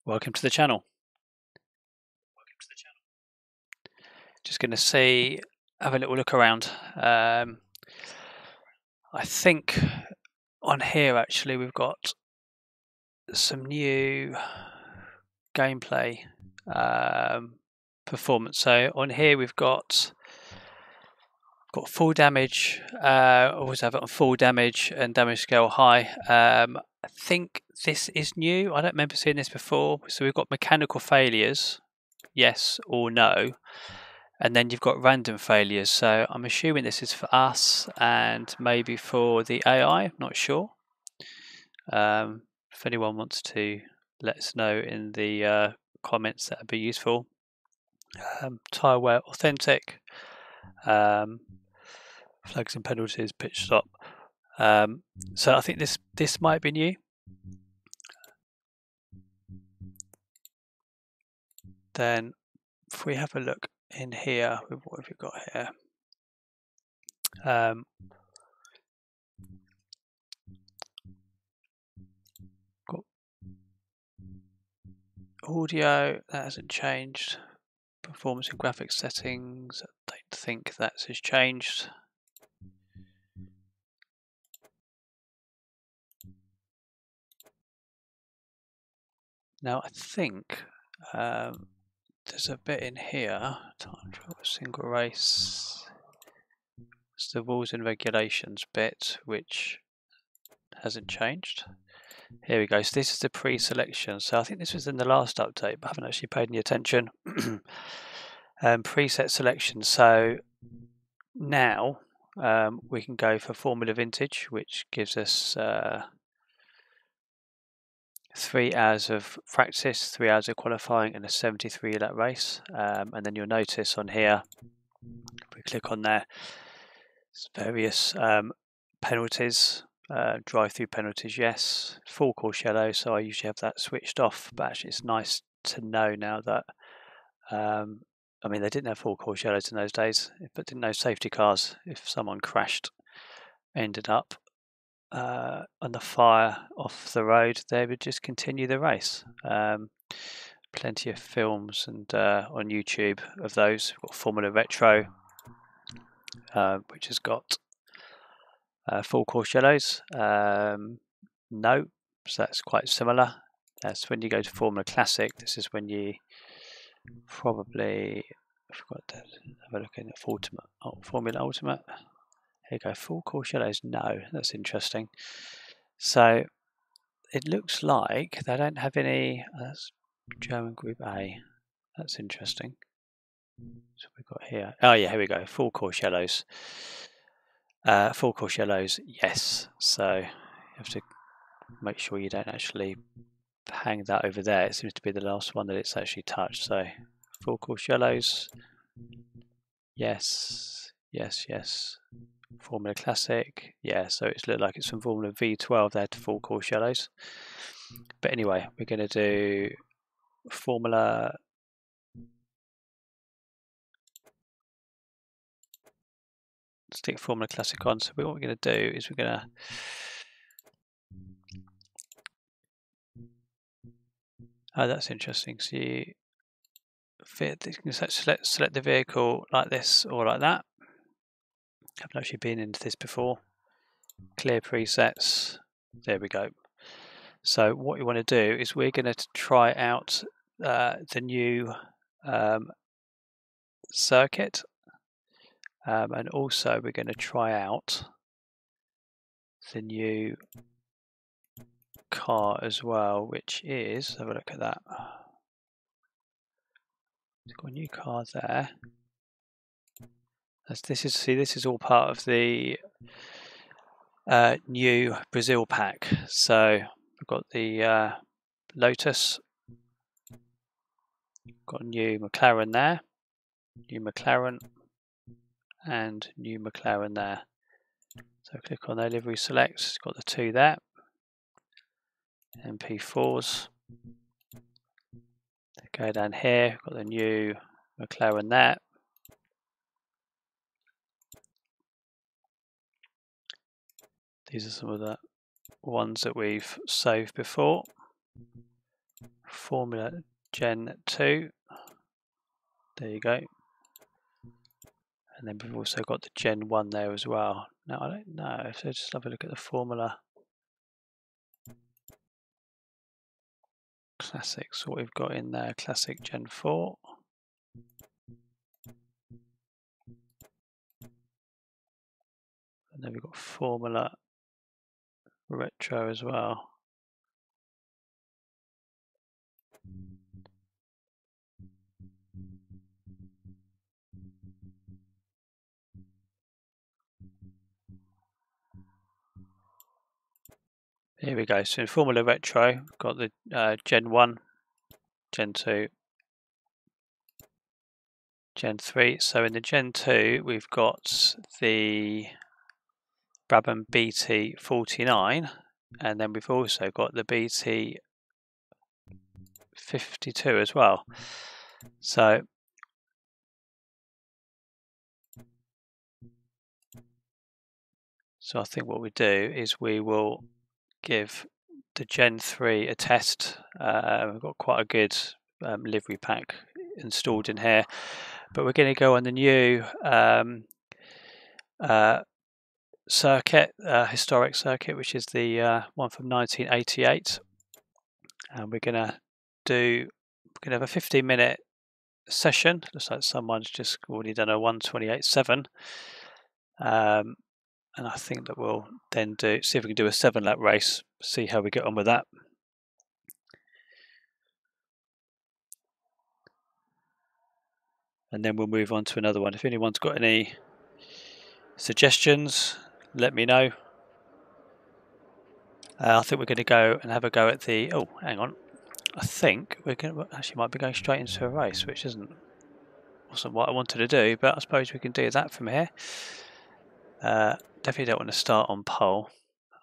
Welcome to the channel. Just going to have a little look around. I think on here actually we've got some new gameplay performance. So on here we've got full damage. Always have it on full damage and damage scale high. I think this is new. I don't remember seeing this before. So we've got mechanical failures, yes or no, and then you've got random failures. So I'm assuming this is for us and maybe for the AI. I'm not sure. If anyone wants to let us know in the comments, that would be useful. Tire wear authentic. Flags and penalties, pitch stop. So I think this might be new. Then if we have a look in here, what have we got here? Got audio, that hasn't changed. Performance and graphics settings, I don't think that has changed. Now I think there's a bit in here, time trial, single race. It's the rules and regulations bit, which hasn't changed. Here we go. So this is the pre-selection. So I think this was in the last update, but I haven't actually paid any attention. Preset selection. So now we can go for Formula Vintage, which gives us 3 hours of practice, 3 hours of qualifying, and a 73 lap race. And then you'll notice on here, if we click on there, various penalties. Drive-through penalties, yes. Full course yellow, so I usually have that switched off, but actually it's nice to know now that I mean, they didn't have full course yellows in those days, but didn't know safety cars. If someone crashed, ended up on the fire off the road, they would just continue the race. Plenty of films and on YouTube of those. We've got Formula Retro, which has got full course yellows. No, so that's quite similar. That's when you go to Formula Classic. This is when you probably, I forgot to have a look in the Formula Ultimate. Here you go, full course yellows. No, that's interesting. So it looks like they don't have any. That's German Group A. That's interesting. So we've got here. Oh yeah, here we go. Full course yellows. Full course yellows, yes. So you have to make sure you don't actually hang that over there. It seems to be the last one that it's actually touched. So full course yellows, yes, yes, yes. Formula Classic, yeah. So it's looked like it's from Formula V12 there to full course yellows. But anyway, we're going to do Formula. Stick Formula Classic on. So what we're going to do is we're going to that's interesting. So you can select the vehicle like this or like that. I haven't actually been into this before. Clear presets. There we go. So what you want to do is we're going to try out the new circuit, and also we're going to try out the new car as well, which is, have a look at that. It's got a new car there. This is all part of the new Brazil pack. So we've got the Lotus, got a new McLaren there, new McLaren, and new McLaren there. So click on their livery select, it's got the 2 there, MP4s. Go down here, got the new McLaren there. These are some of the ones that we've saved before. Formula Gen 2. There you go. And then we've also got the Gen 1 there as well. Now I don't know, so just have a look at the Formula Classics, what we've got in there. Classic Gen 4. And then we've got Formula Retro as well. Here we go. So in Formula Retro, we've got the Gen 1, Gen 2, Gen 3. So in the Gen 2, we've got the Brabham BT49, and then we've also got the BT52 as well. So I think what we do is we will give the Gen 3 a test. We've got quite a good livery pack installed in here, but we're going to go on the new circuit, historic circuit, which is the one from 1988, and we're going to have a 15-minute session. Looks like someone's just already done a 1:28.7, and I think that we'll then see if we can do a 7-lap race, see how we get on with that. And then we'll move on to another one. If anyone's got any suggestions, let me know. I think we're going to go and have a go at the... Oh, hang on. I think we're going to actually might be going straight into a race, which wasn't what I wanted to do, but I suppose we can do that from here. Definitely don't want to start on pole.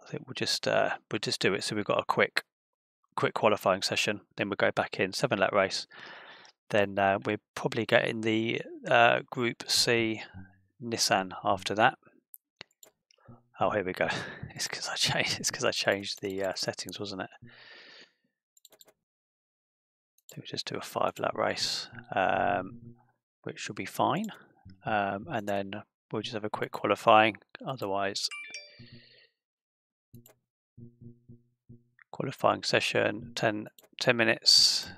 I think we'll just do it. So we've got a quick qualifying session, then we'll go back in 7-lap race. Then we're probably getting the Group C Nissan after that. Oh, here we go. It's because I changed the settings, wasn't it? So we'll just do a 5-lap race, which should be fine, and then we'll just have a quick qualifying. Otherwise, qualifying session 10 minutes.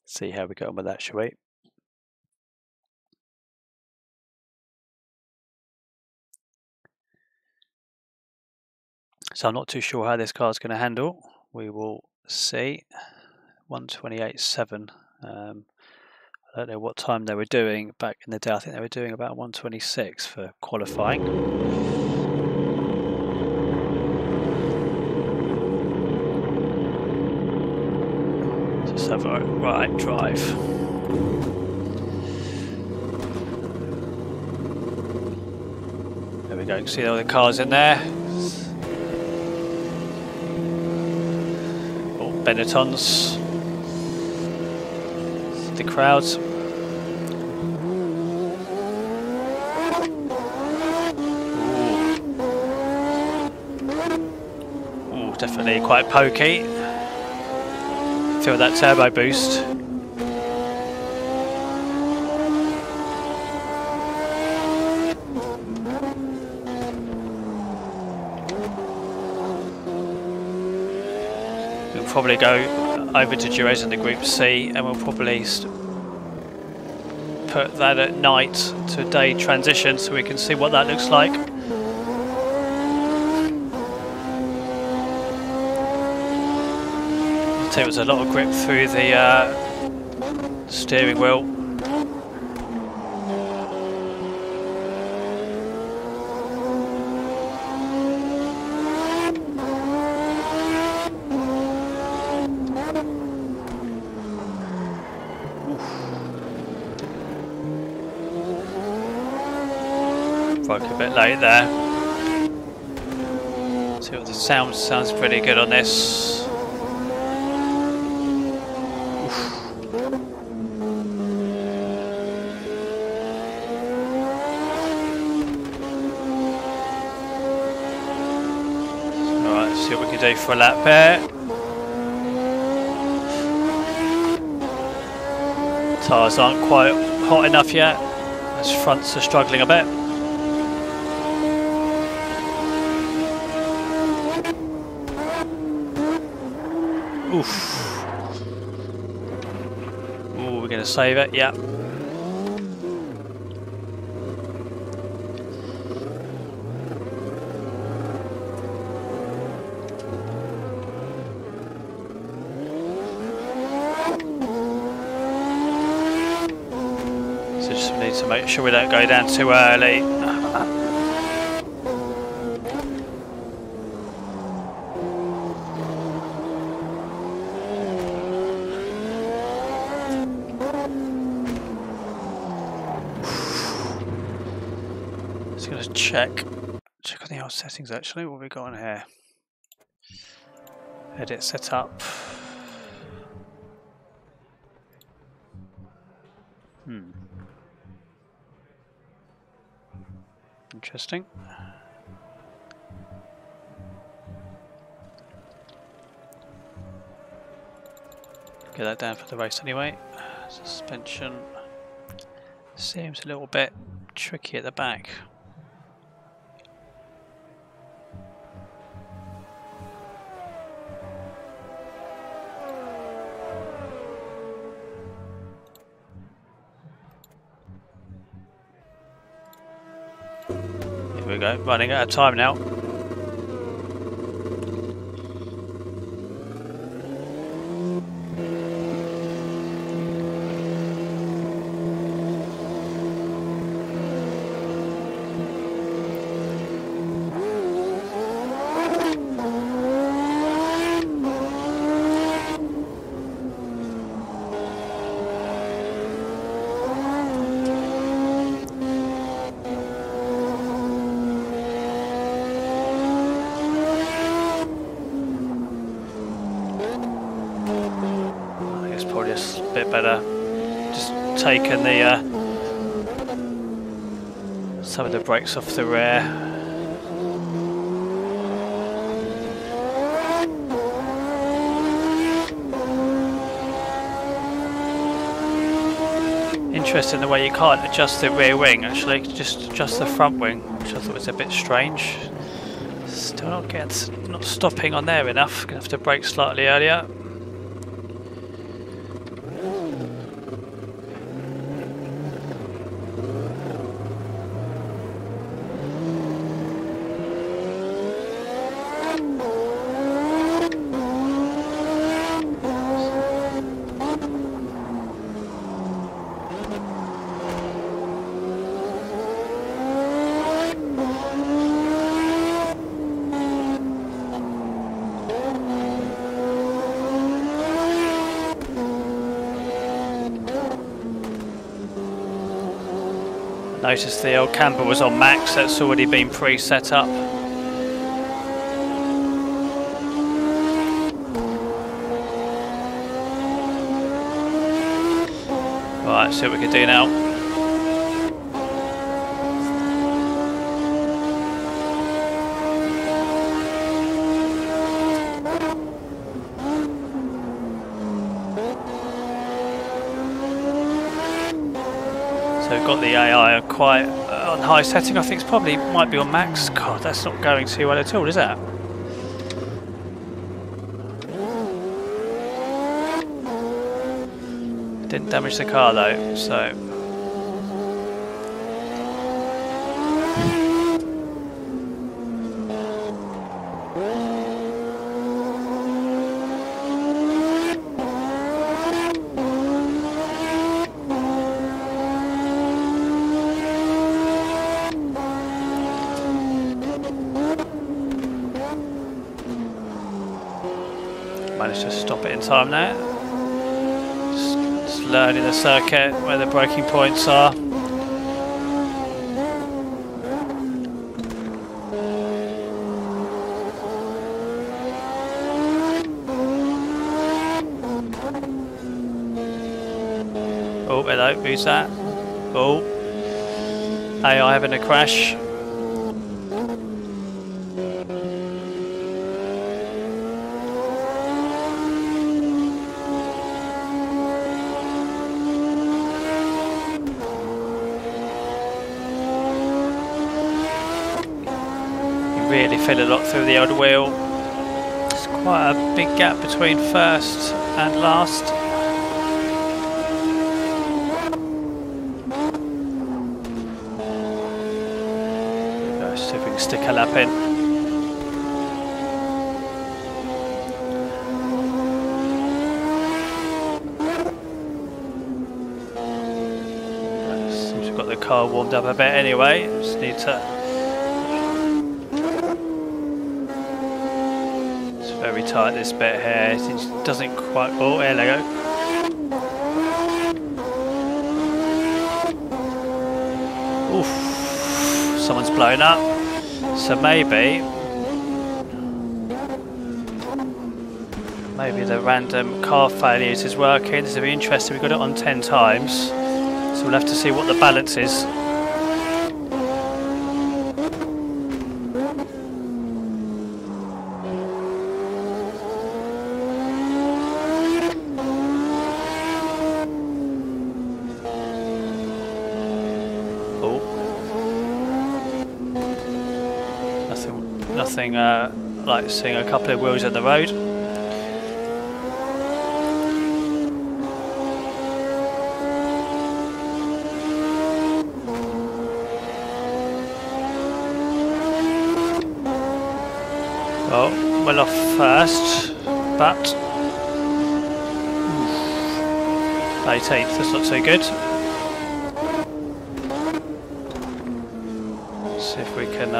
See how we go on with that, shall we? So I'm not too sure how this car's going to handle. We will see. 1:28.7. I don't know what time they were doing back in the day. I think they were doing about 1:26 for qualifying. Just have a right drive. There we go. You can see all the cars in there. All Benettons. The crowds. Ooh, definitely quite pokey. Feel that turbo boost. We'll probably go over to Jerez in the Group C, and we'll probably put that at night to day transition so we can see what that looks like. It was a lot of grip through the steering wheel. Broke a bit late there. See what the sounds pretty good on this. Alright, see what we can do for a lap there. Tyres aren't quite hot enough yet. Those fronts are struggling a bit. Oof. Ooh, we're going to save it, yeah. So just need to make sure we don't go down too early. Just going to check on the old settings actually. What have we got on here? Edit setup. Interesting. Get that down for the race anyway. Suspension seems a little bit tricky at the back. Here we go, running out of time now. Bit better, just taking the some of the brakes off the rear. Interesting the way you can't adjust the rear wing, actually, just adjust the front wing, which I thought was a bit strange. Still not stopping on there enough, gonna have to brake slightly earlier. Notice the old camber was on max, that's already been pre-set up. Right, see what we can do now. So we've got the AI quite on high setting. I think it's probably might be on max. God, that's not going too well at all, is it? Didn't damage the car though, so. Managed to stop it in time now. Just learning the circuit, where the braking points are. Oh, hello, who's that? Oh, AI having a crash. really feel a lot through the old wheel. It's quite a big gap between first and last. Let's see if we can stick a lap in. Seems we've got the car warmed up a bit anyway. Just need to. Very tight this bit here, it doesn't quite, oh here they go. Oof, someone's blown up, so maybe the random car failures is working. This will be interesting, we've got it on 10 times, so we'll have to see what the balance is. Nothing like seeing a couple of wheels on the road. Well off first, but 18th, that's not so good. Let's see if we can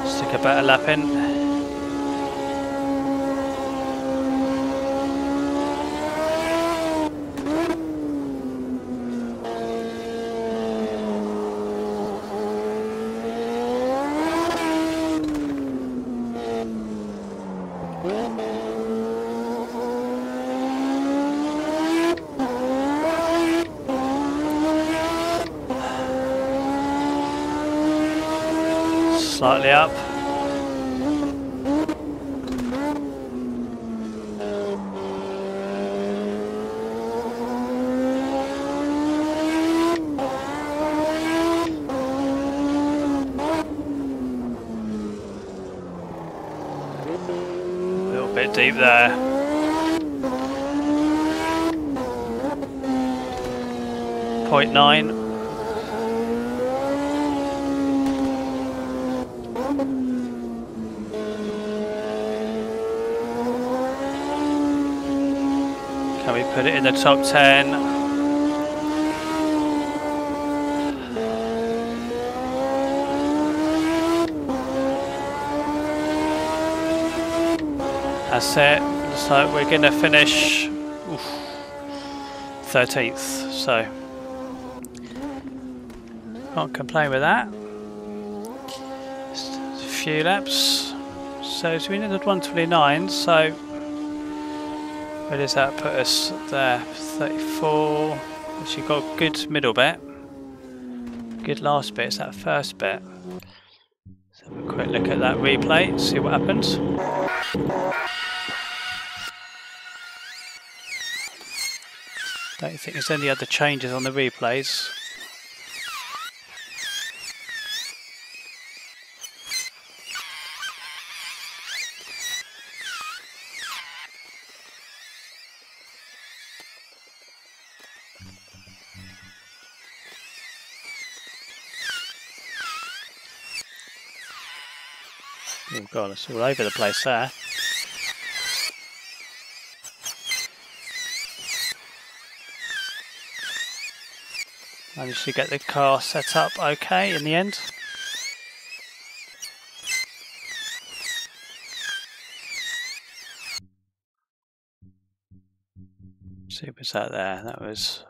stick a better lap in. Slightly up. A little bit deep there. .9. Can we put it in the top 10? That's it. Looks like we're going to finish 13th, so can't complain with that. Just a few laps. So we needed 129, so where does that put us there? 34. Actually got a good middle bit. Good last bit, it's that first bit. Let's have a quick look at that replay, see what happens. Don't think there's any other changes on the replays. Oh god, it's all over the place there. Managed to get the car set up okay in the end. See what's that there? That was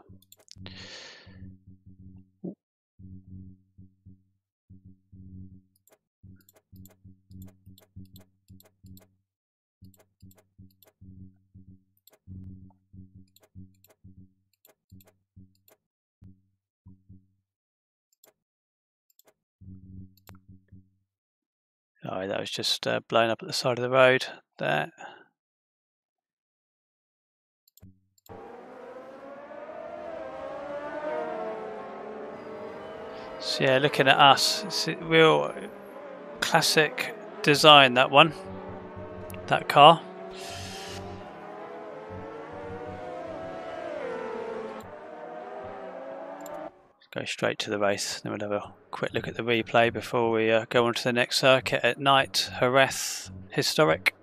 oh, that was just blown up at the side of the road there. So yeah, looking at us, it's real classic design, that one, that car. Go straight to the race, then we'll have a quick look at the replay before we go on to the next circuit at night, Jerez Historic.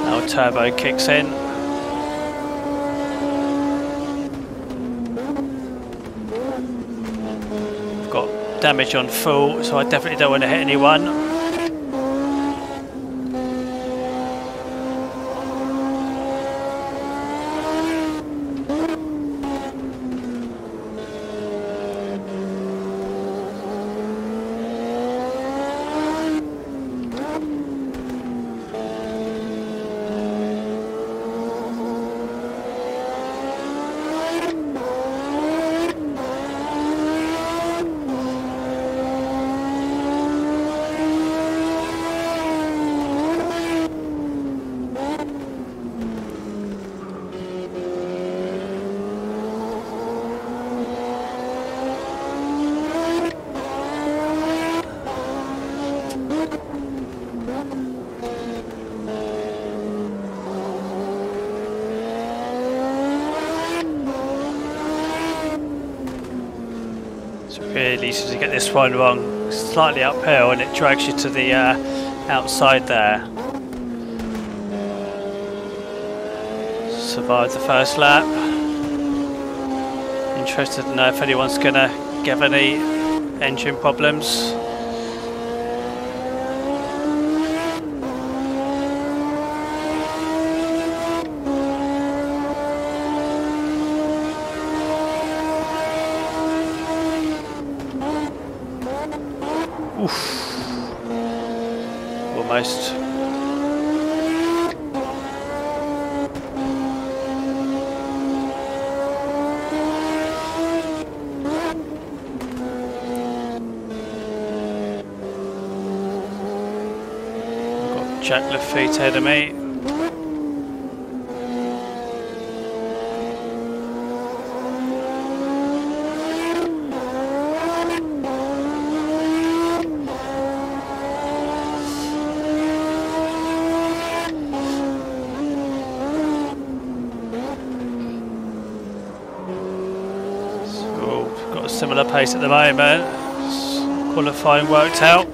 Now turbo kicks in. Got damage on full, so I definitely don't want to hit anyone. Really easy to get this one wrong. Slightly uphill and it drags you to the outside there. Survived the first lap. Interested to know if anyone's gonna get any engine problems. Oof. Almost. Got Jack Lafitte ahead of me. Similar pace at the moment. Qualifying worked out.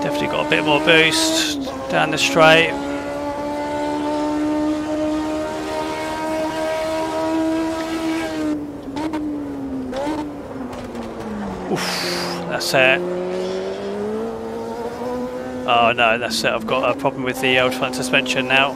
Definitely got a bit more boost down the straight. Oof, that's it. Oh no, that's it. I've got a problem with the old front suspension now.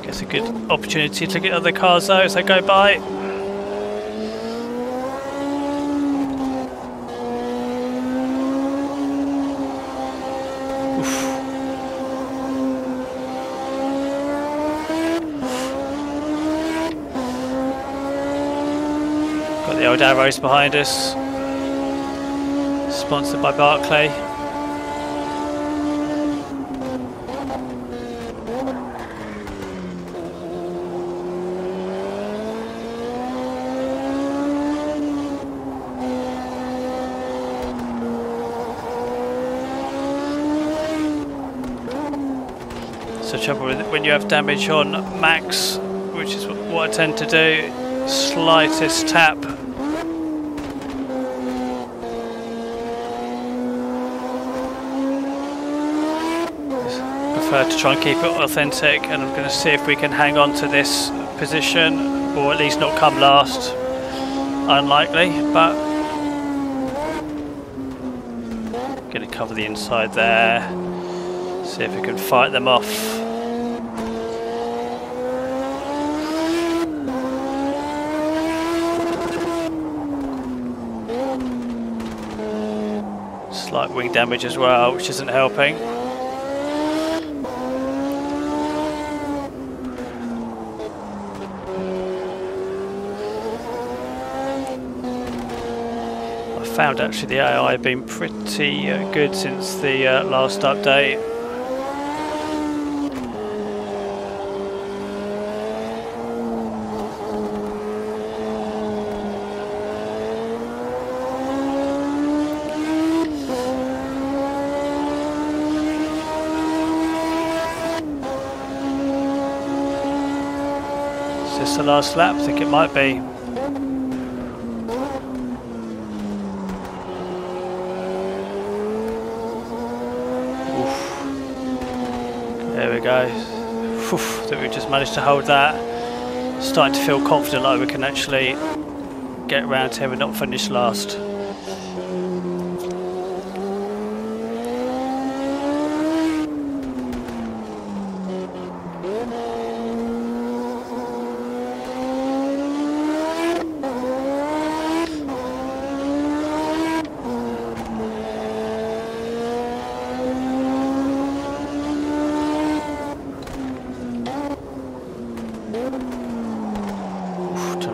It's a good opportunity to get other cars though as they go by. mild arrows behind us. Sponsored by Barclay. So trouble with when you have damage on max, which is what I tend to do, slightest tap. Prefer to try and keep it authentic, and I'm going to see if we can hang on to this position, or at least not come last. Unlikely, but going to cover the inside there. See if we can fight them off. Slight wing damage as well, which isn't helping. I found actually the AI have been pretty good since the last update. Is this the last lap? I think it might be. There we go. Oof, I think we just managed to hold that. Starting to feel confident like we can actually get around here and not finish last.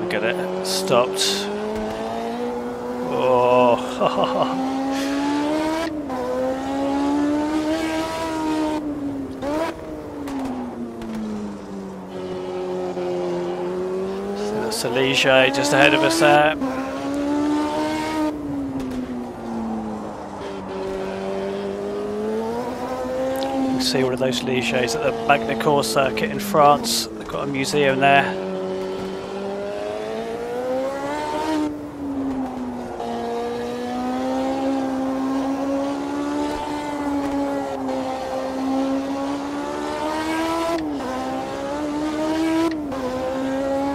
Get it stopped. Oh, so that's a Ligier just ahead of us there. You can see all of those Ligiers at the Magny-Cours circuit in France. They've got a museum there.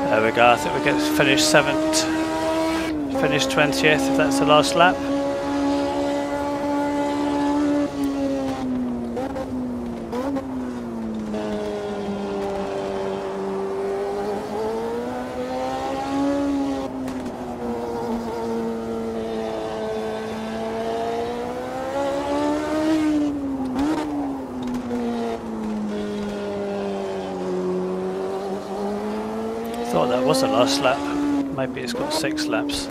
There we go, I think we get to finish 7th, finish 20th if that's the last lap. Thought that was the last lap. Maybe it's got 6 laps.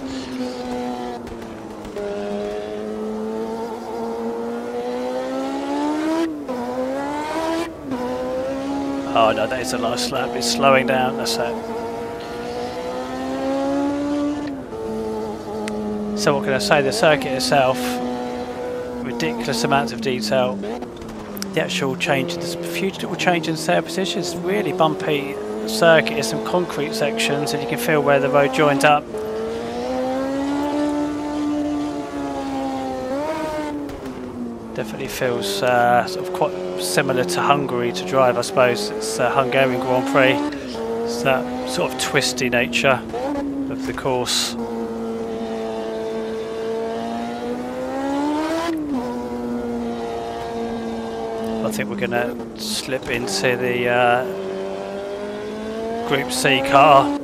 Oh no, that is the last lap. It's slowing down. That's it. So what can I say? The circuit itself, ridiculous amounts of detail. The actual change, there's a few little change in surfaces. It's really bumpy circuit. There's some concrete sections and you can feel where the road joins up. Definitely feels sort of quite similar to Hungary to drive, I suppose. It's a Hungarian Grand Prix. It's that sort of twisty nature of the course. I think we're going to slip into the Group C car.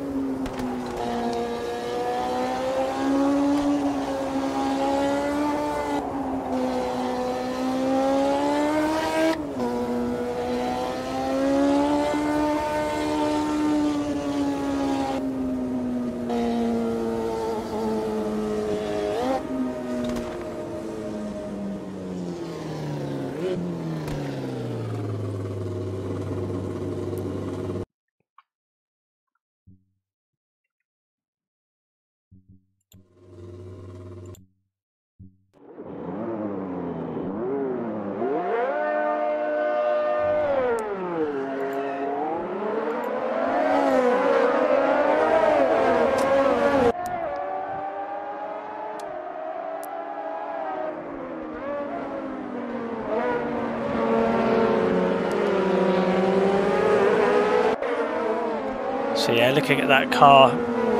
So yeah, looking at that car,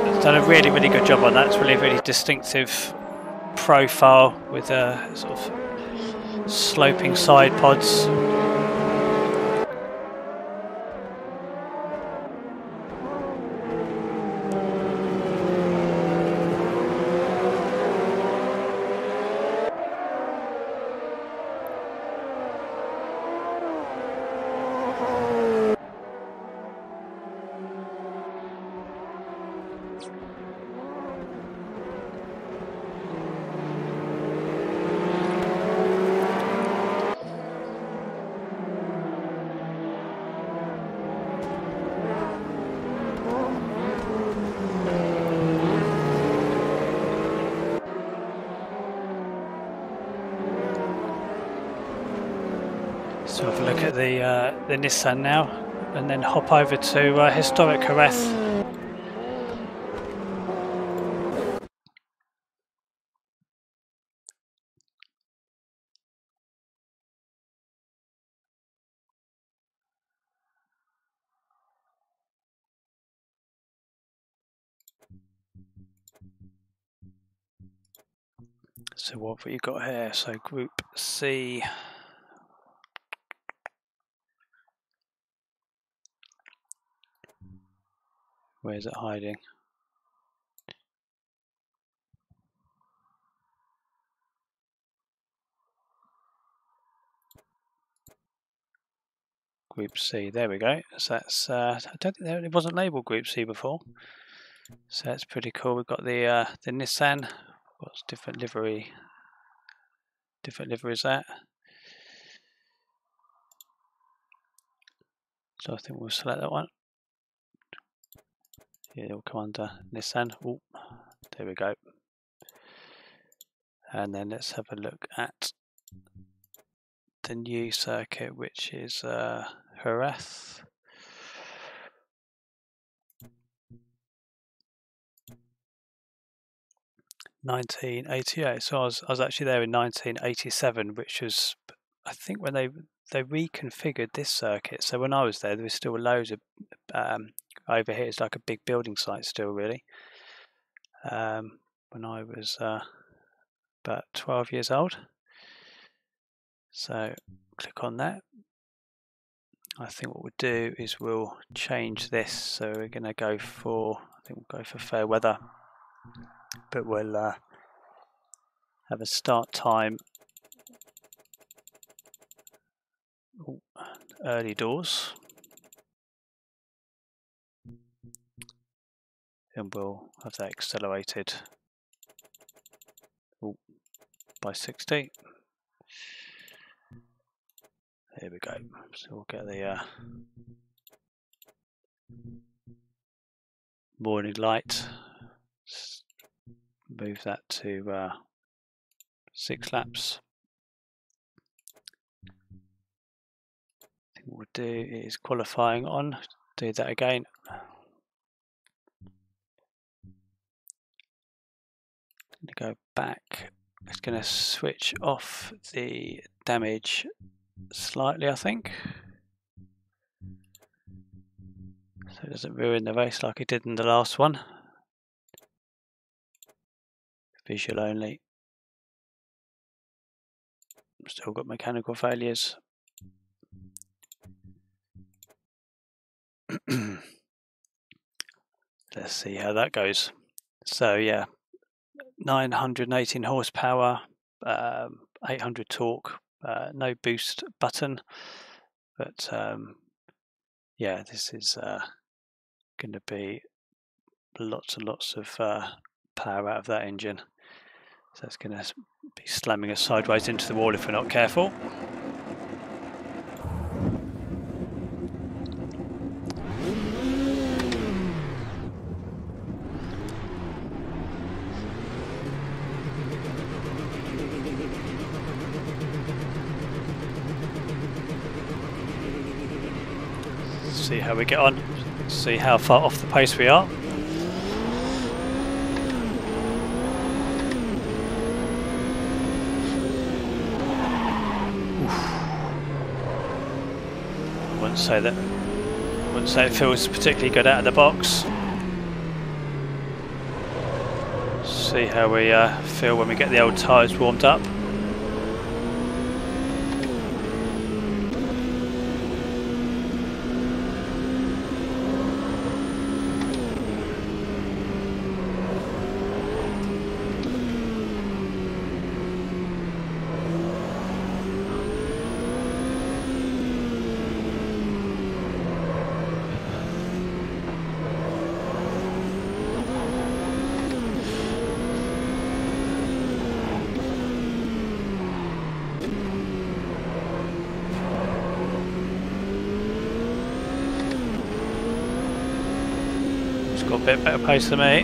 it's done a really, really good job on that. It's really, really distinctive profile with a sort of sloping side pods. So have a look at the Nissan now, and then hop over to historic Jerez. So what have we got here? So Group C. Where's it hiding? Group C, there we go. So that's, I don't think it wasn't labelled Group C before. So that's pretty cool. We've got the Nissan. What's different livery? Different livery is that? So I think we'll select that one. Yeah, it'll come under Nissan. Oh, there we go. And then let's have a look at the new circuit, which is Jerez. (1988). So I was actually there in 1987, which was, I think, when they reconfigured this circuit. So when I was there was still loads of over here. It's like a big building site still, really. When I was about 12 years old. So click on that. I think what we'll do is we'll change this. So we're going to go for, I think we'll go for fair weather, but we'll have a start time. Ooh, early doors. And we'll have that accelerated by 60. There we go. So we'll get the morning light. Move that to 6 laps. I think what we'll do is qualifying on. Do that again. Go back. It's going to switch off the damage slightly, I think, so it doesn't ruin the race like it did in the last one. Visual only. Still got mechanical failures. Let's see how that goes. So yeah, 918 horsepower, 800 torque, no boost button, but yeah, this is going to be lots and lots of power out of that engine. So it's going to be slamming us sideways into the wall if we're not careful. See how we get on, see how far off the pace we are. I wouldn't say that wouldn't say it feels particularly good out of the box. See how we feel when we get the old tyres warmed up. Got a bit better pace than me.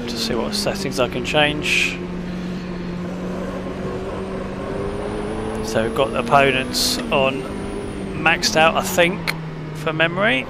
To see what settings I can change. So we've got the opponents on maxed out, I think, for memory.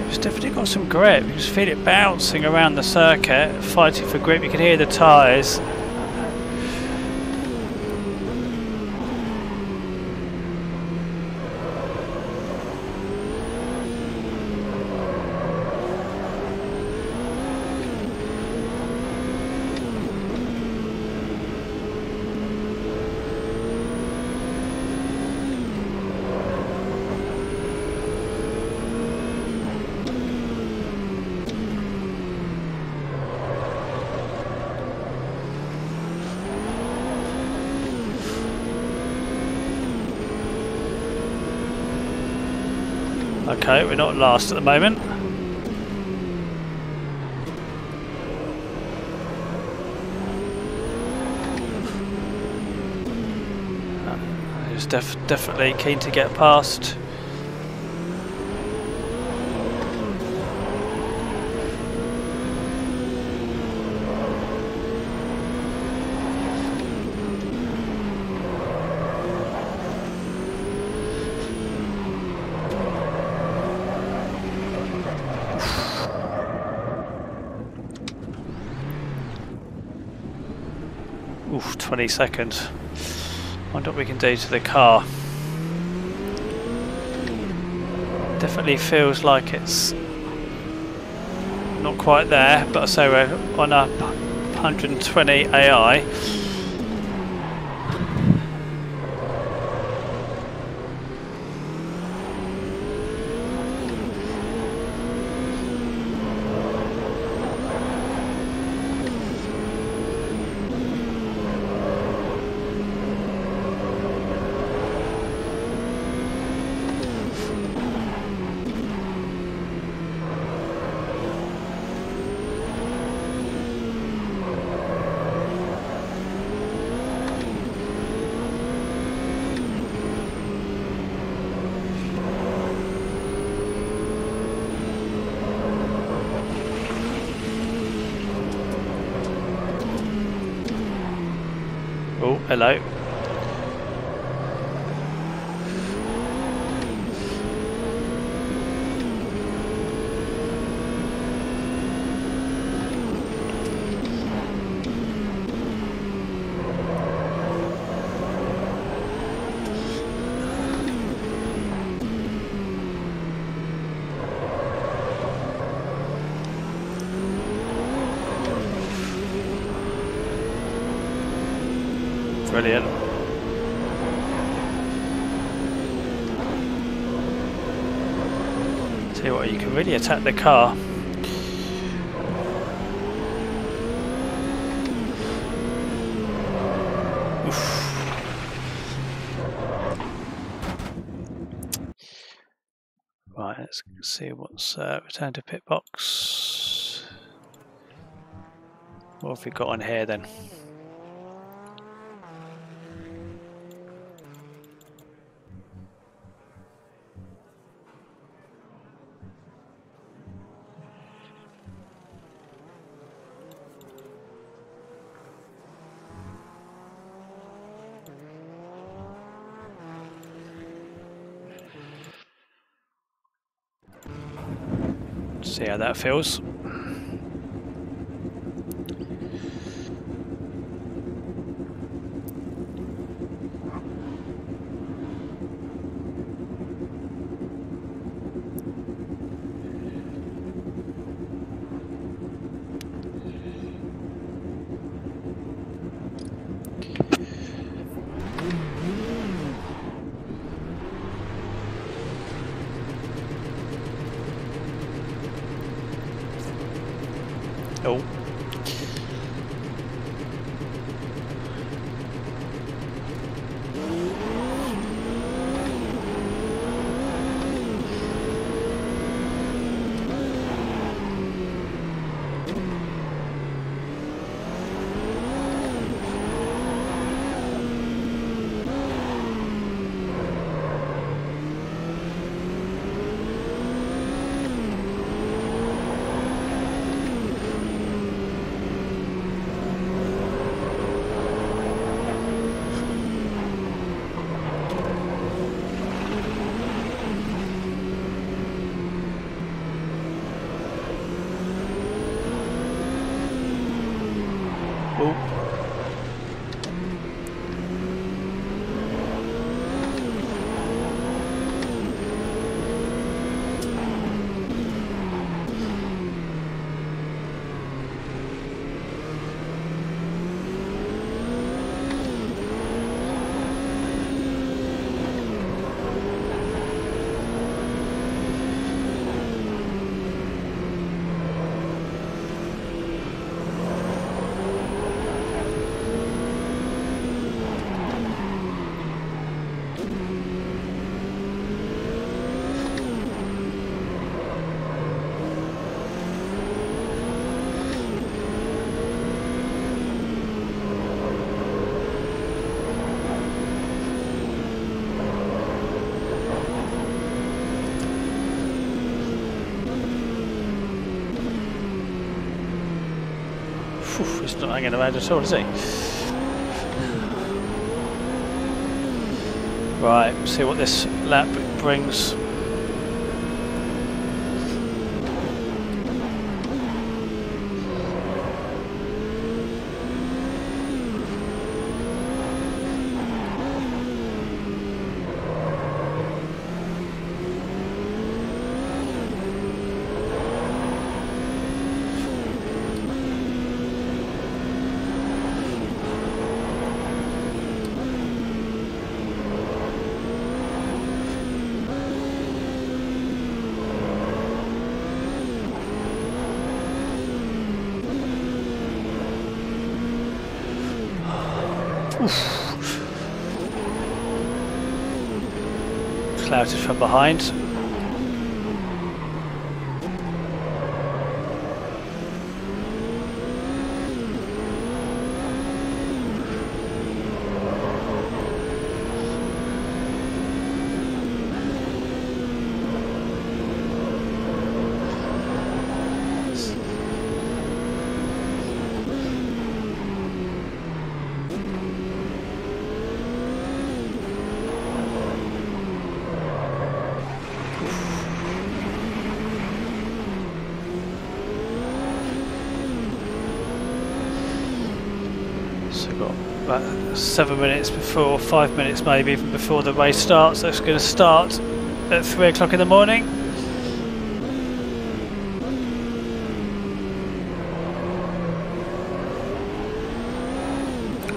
It's definitely got some grip. You can just feel it bouncing around the circuit, fighting for grip. You can hear the tyres. Okay, we're not last at the moment. He's definitely keen to get past. Oof, 20 seconds. Wonder what we can do to the car. Definitely feels like it's not quite there, but I say we're on a 120 AI. Oh, hello. brilliant. Tell you what, you can really attack the car. Oof. Right, let's see what's return to pit box. What have we got on here then? See how that feels. Oh. He's not hanging around at all, is he? Right, see what this lap brings. Clouted from behind. About 7 minutes before, 5 minutes maybe even before the race starts. So it's going to start at 3 o'clock in the morning.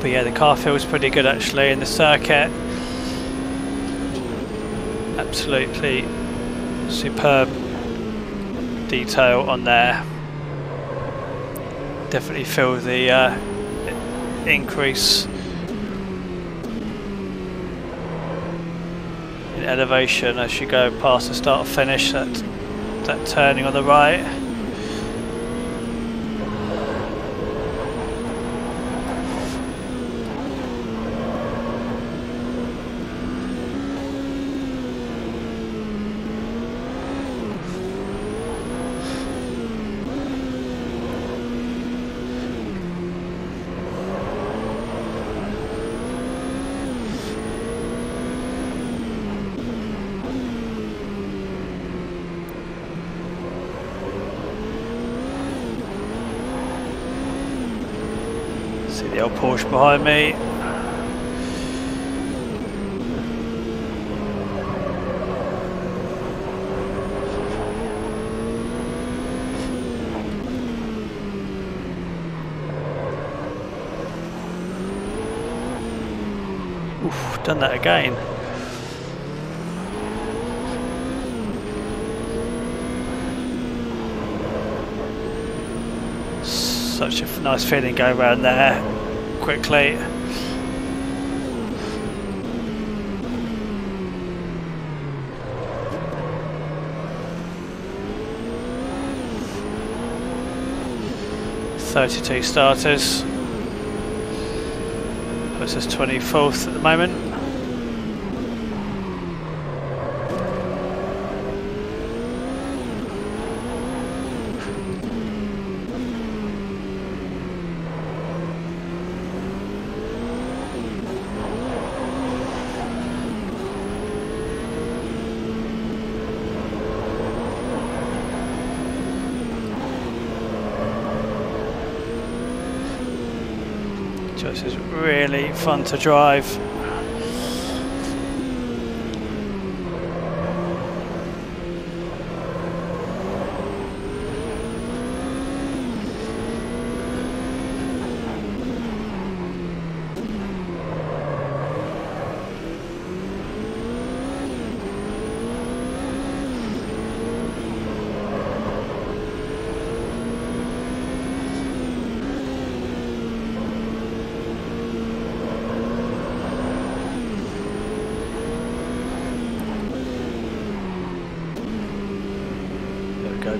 But yeah, the car feels pretty good actually in the circuit. Absolutely superb detail on there. Definitely feel the increase in elevation as you go past the start finish, that turning on the right. See the old Porsche behind me. Oof, done that again. Such a nice feeling going around there quickly. "32 starters. This is 24th at the moment. This is really fun to drive.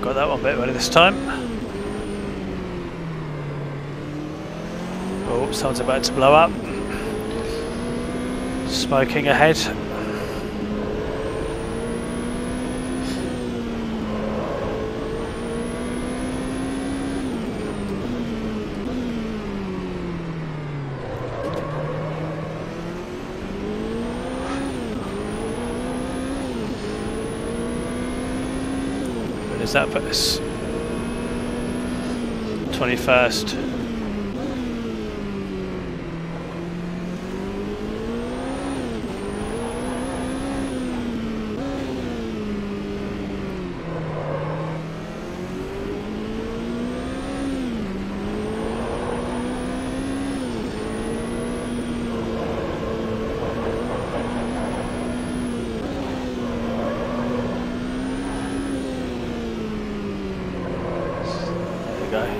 Got that one bit better this time. Oh, someone's about to blow up. Smoking ahead. Is that put us 21st?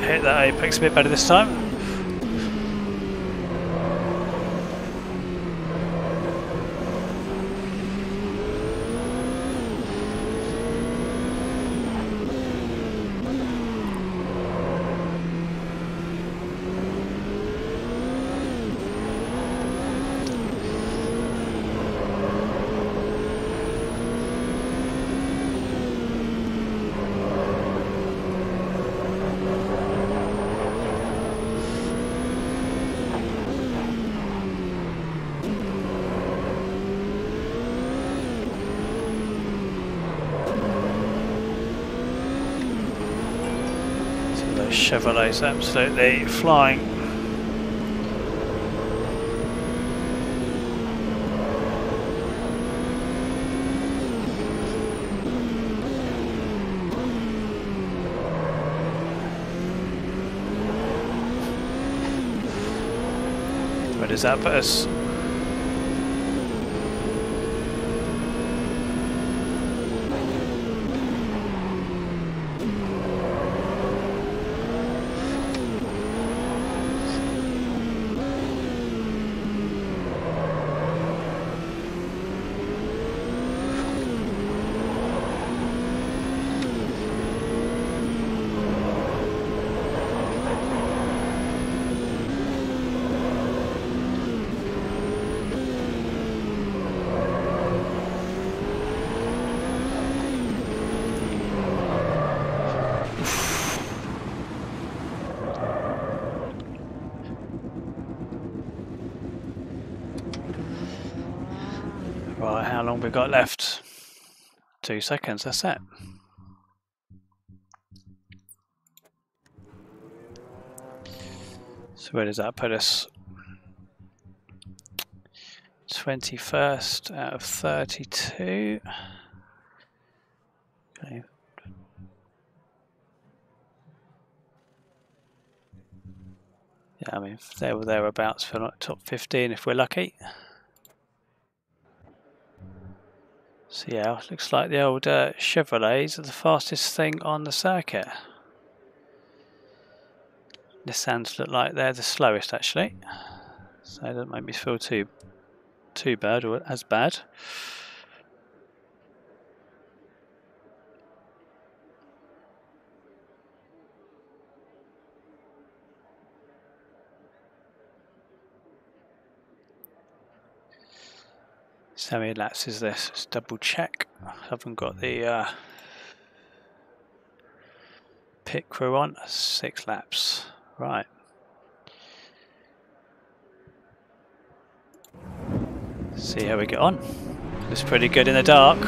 Hit that apex a bit better this time. Chevrolet's absolutely flying. does that put us? Right, how long we got left? 2 seconds, that's it. So where does that put us? 21st out of 32. Okay. Yeah, I mean, there or thereabouts for like top 15 if we're lucky. So yeah, looks like the old Chevrolets are the fastest thing on the circuit. Nissans look like they're the slowest actually, so it doesn't make me feel too bad or as bad. So how many laps is this? Let's double check. I haven't got the pit crew on. 6 laps. Right. See how we get on. Looks pretty good in the dark.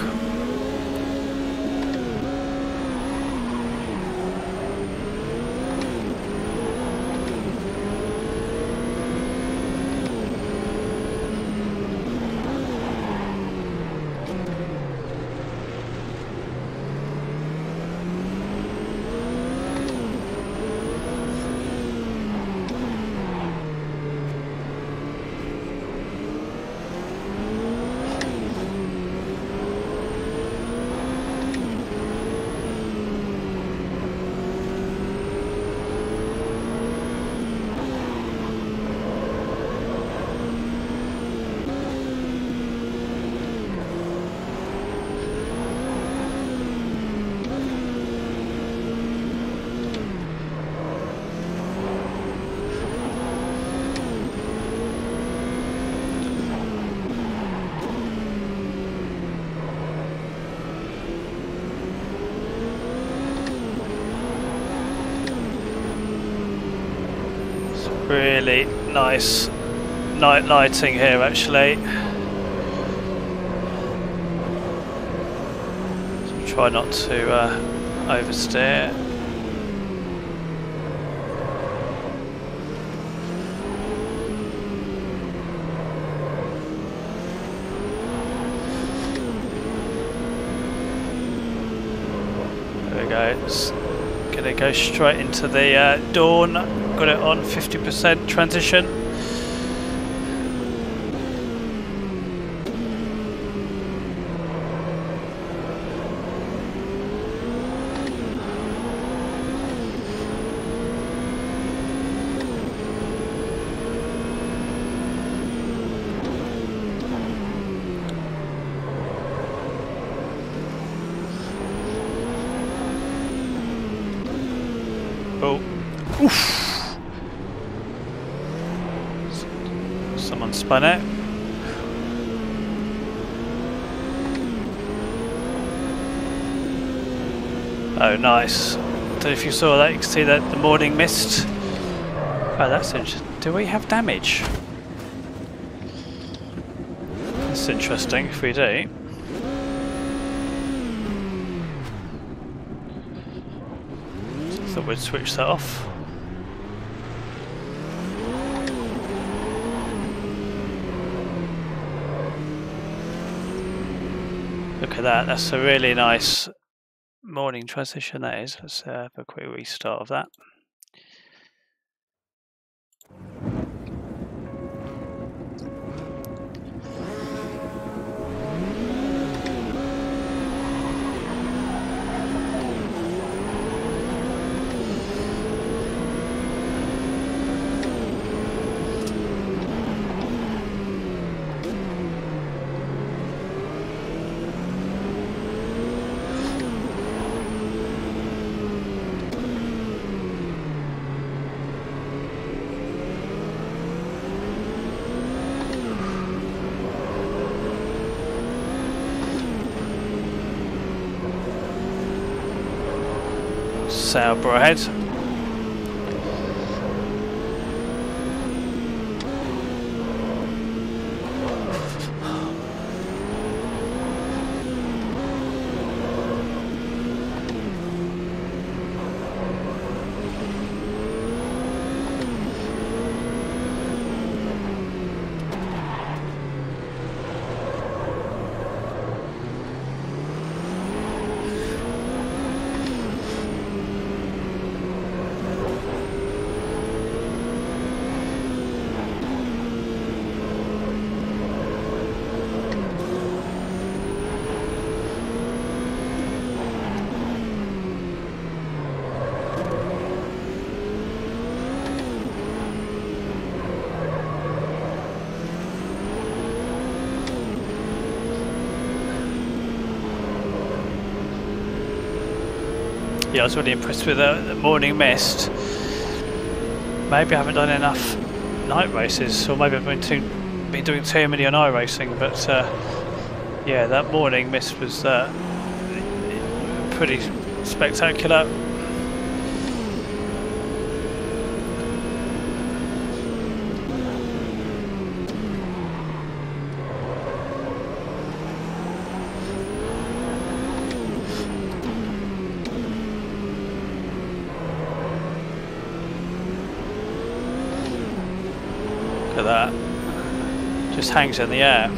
Really nice night lighting here actually. So try not to oversteer. There we go. It's gonna go straight into the dawn. Got it on 50% transition. Oh, oof. Someone spun it. Oh, nice. I don't know if you saw that. You can see that the morning mist. Oh, that's interesting. Do we have damage? That's interesting if we do. So I thought we'd switch that off. Look at that, that's a really nice morning transition that is. Let's have a quick restart of that. Sauber ahead. Yeah, I was really impressed with the morning mist. Maybe I haven't done enough night races, or maybe I've been doing too many on iRacing, but yeah, that morning mist was pretty spectacular. Look at that, just hangs in the air.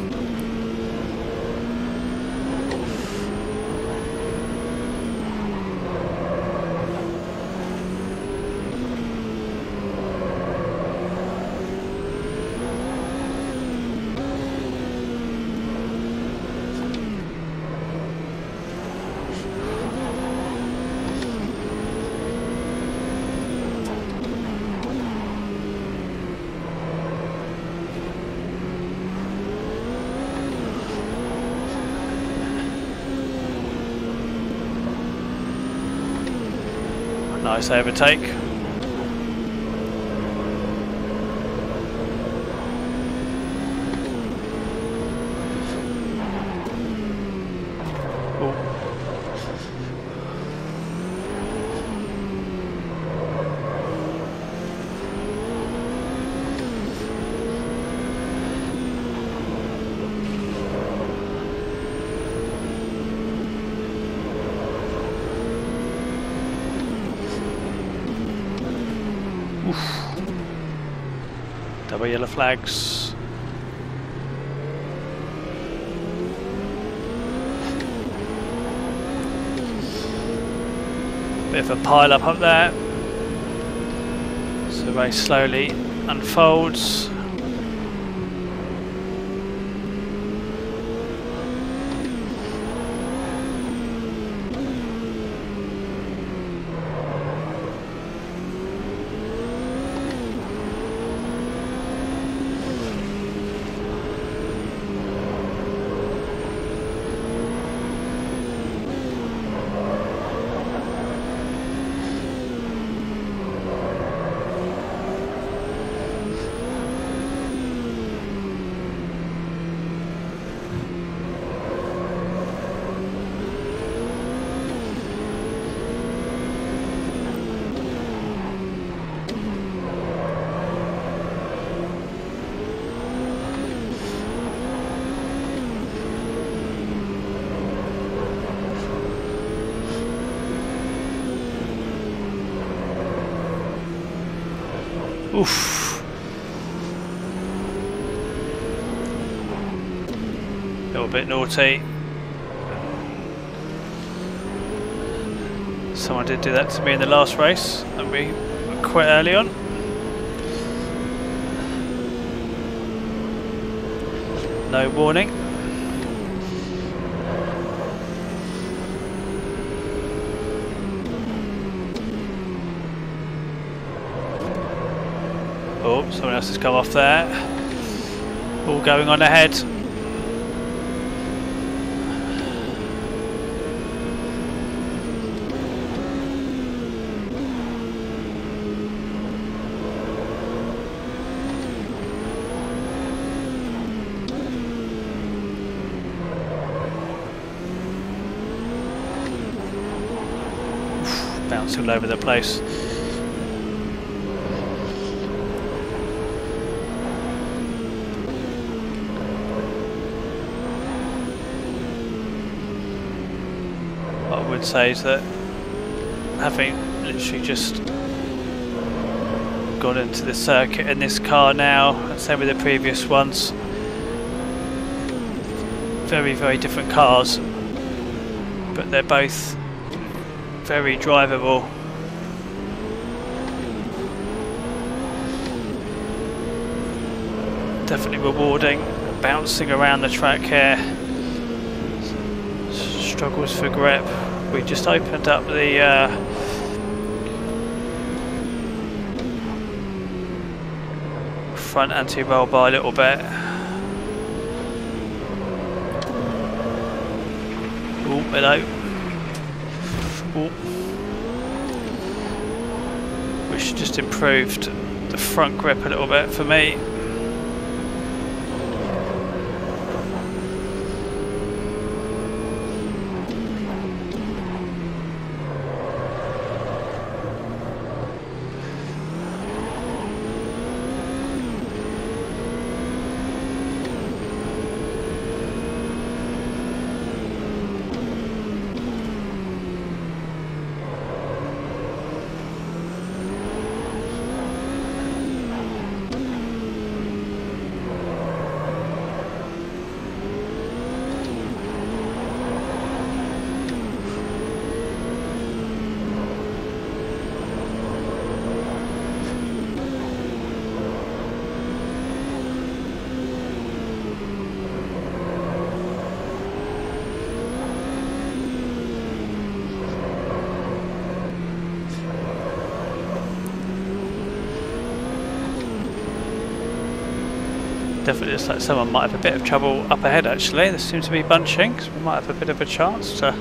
Nice overtake. Double yellow flags. Bit of a pile up there. So the race slowly unfolds. Oof. A little bit naughty. Someone did do that to me in the last race and we quit early on. No warning. Oh, someone else has come off there. All going on ahead. bouncing all over the place. What I would say is that having literally just gone into the circuit in this car now, and same with the previous ones, very, very different cars, but they're both very drivable. Definitely rewarding, bouncing around the track here. Struggles for grip. We just opened up the front anti-roll bar a little bit. Oh, hello. Oh. Which just improved the front grip a little bit for me. Definitely looks like someone might have a bit of trouble up ahead actually. There seems to be bunching, so we might have a bit of a chance to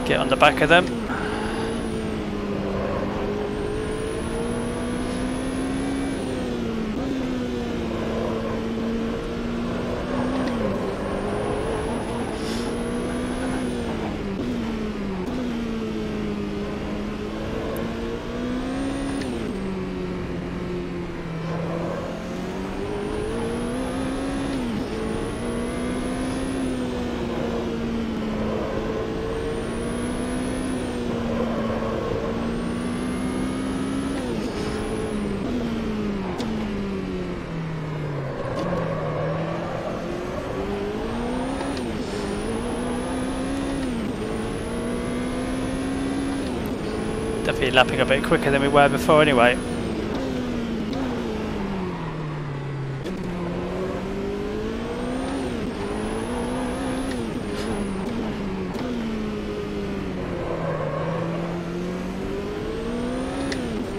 get on the back of them. Definitely lapping a bit quicker than we were before anyway.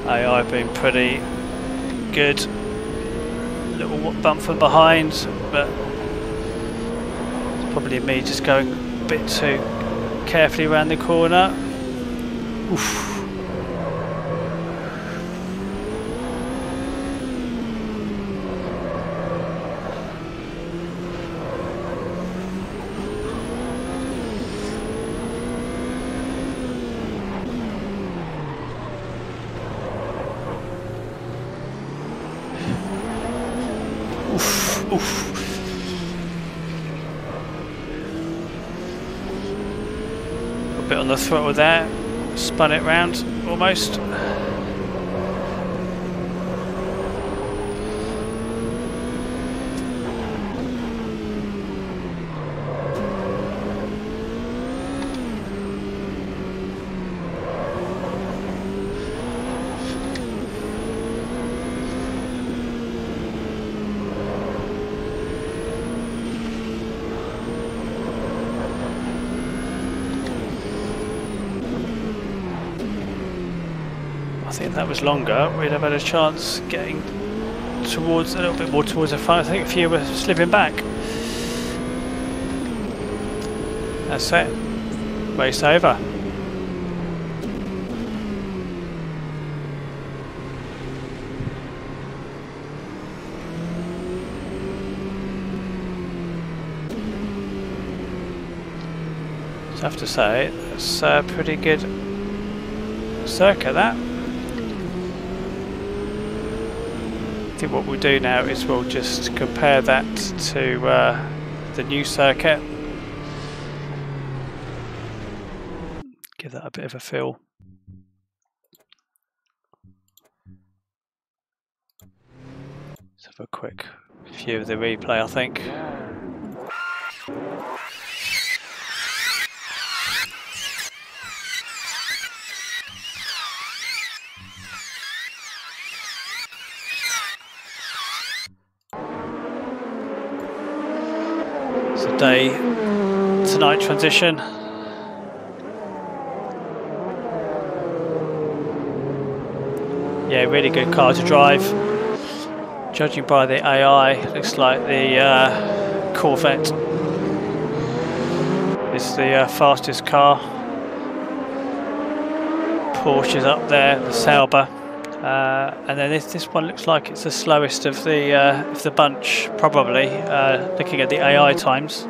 AI been pretty good. Little bump from behind, but it's probably me just going a bit too carefully around the corner. Oof. Oof. A bit on the throttle there, spun it round almost. I think if that was longer, we'd have had a chance getting towards, a little bit more towards the front. I think a few were slipping back. That's it. Race over. So I have to say, that's pretty good circuit that. I think what we'll do now is we'll just compare that to the new circuit. Give that a bit of a feel. Let's have a quick view of the replay, I think. It's a day to night transition. Yeah, really good car to drive. Judging by the AI, looks like the Corvette is the fastest car. Porsche is up there, the Sauber, and then this one looks like it's the slowest of the bunch, probably. Looking at the AI times.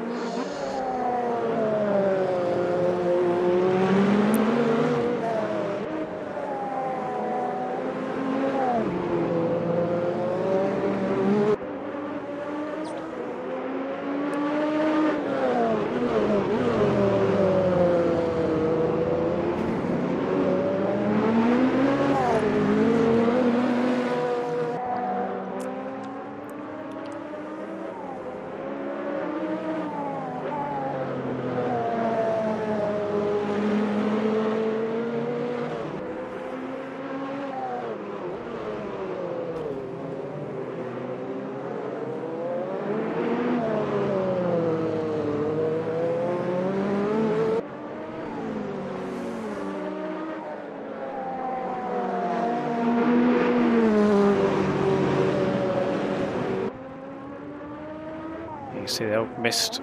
You see the old mist.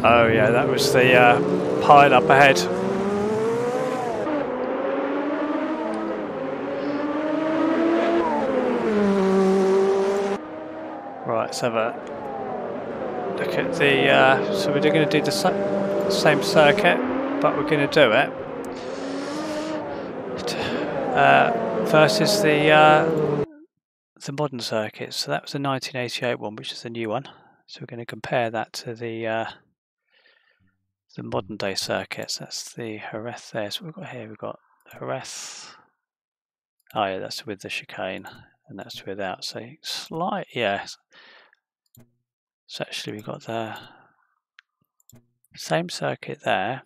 Oh yeah, that was the pile up ahead. Right, let's have a look at the. So we're going to do the same circuit, but we're going to do it versus the modern circuit. So that was the 1988 one, which is the new one. So we're going to compare that to the modern day circuits. That's the Jerez there. So we've got here, we've got Jerez. Oh yeah, that's with the chicane, and that's without. So slight, yeah. So actually we've got the same circuit there.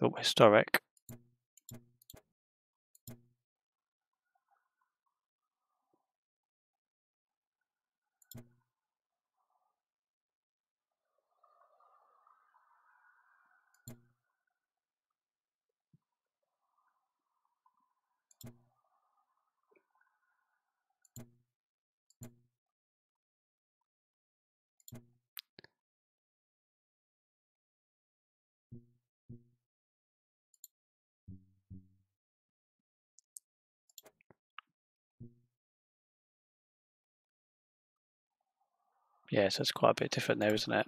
Oh, historic. Yeah, so it's quite a bit different there, isn't it?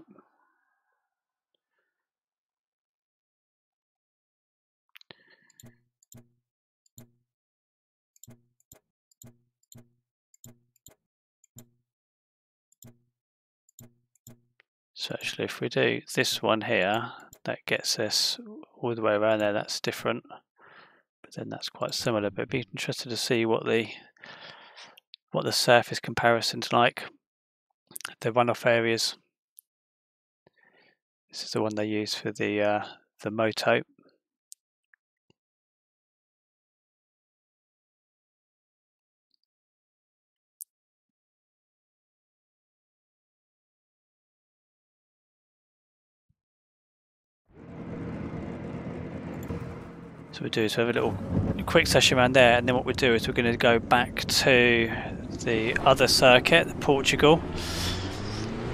So actually if we do this one here, that gets us all the way around there. That's different, but then that's quite similar. But it'd be interested to see what the surface comparison's like. The runoff areas. This is the one they use for the Moto. So we do, so have a little quick session around there, and then what we do is we're going to go back to the other circuit, Portugal,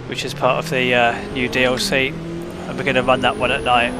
which is part of the new DLC, and we're going to run that one at night.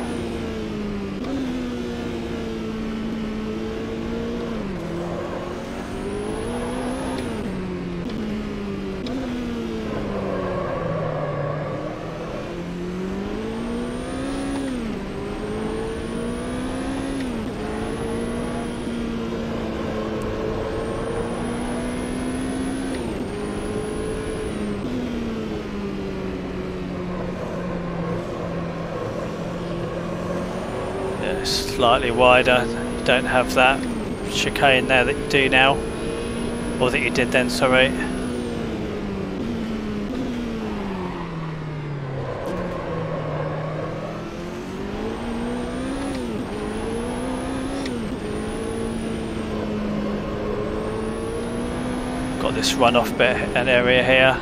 it's slightly wider. You don't have that chicane there that you do now, or that you did then, sorry. Got this runoff bit and area here.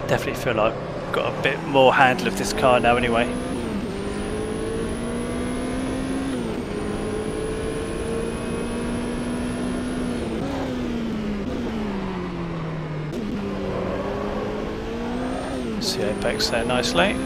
Definitely feel like I've got a bit more handle of this car now anyway. See apex there nicely.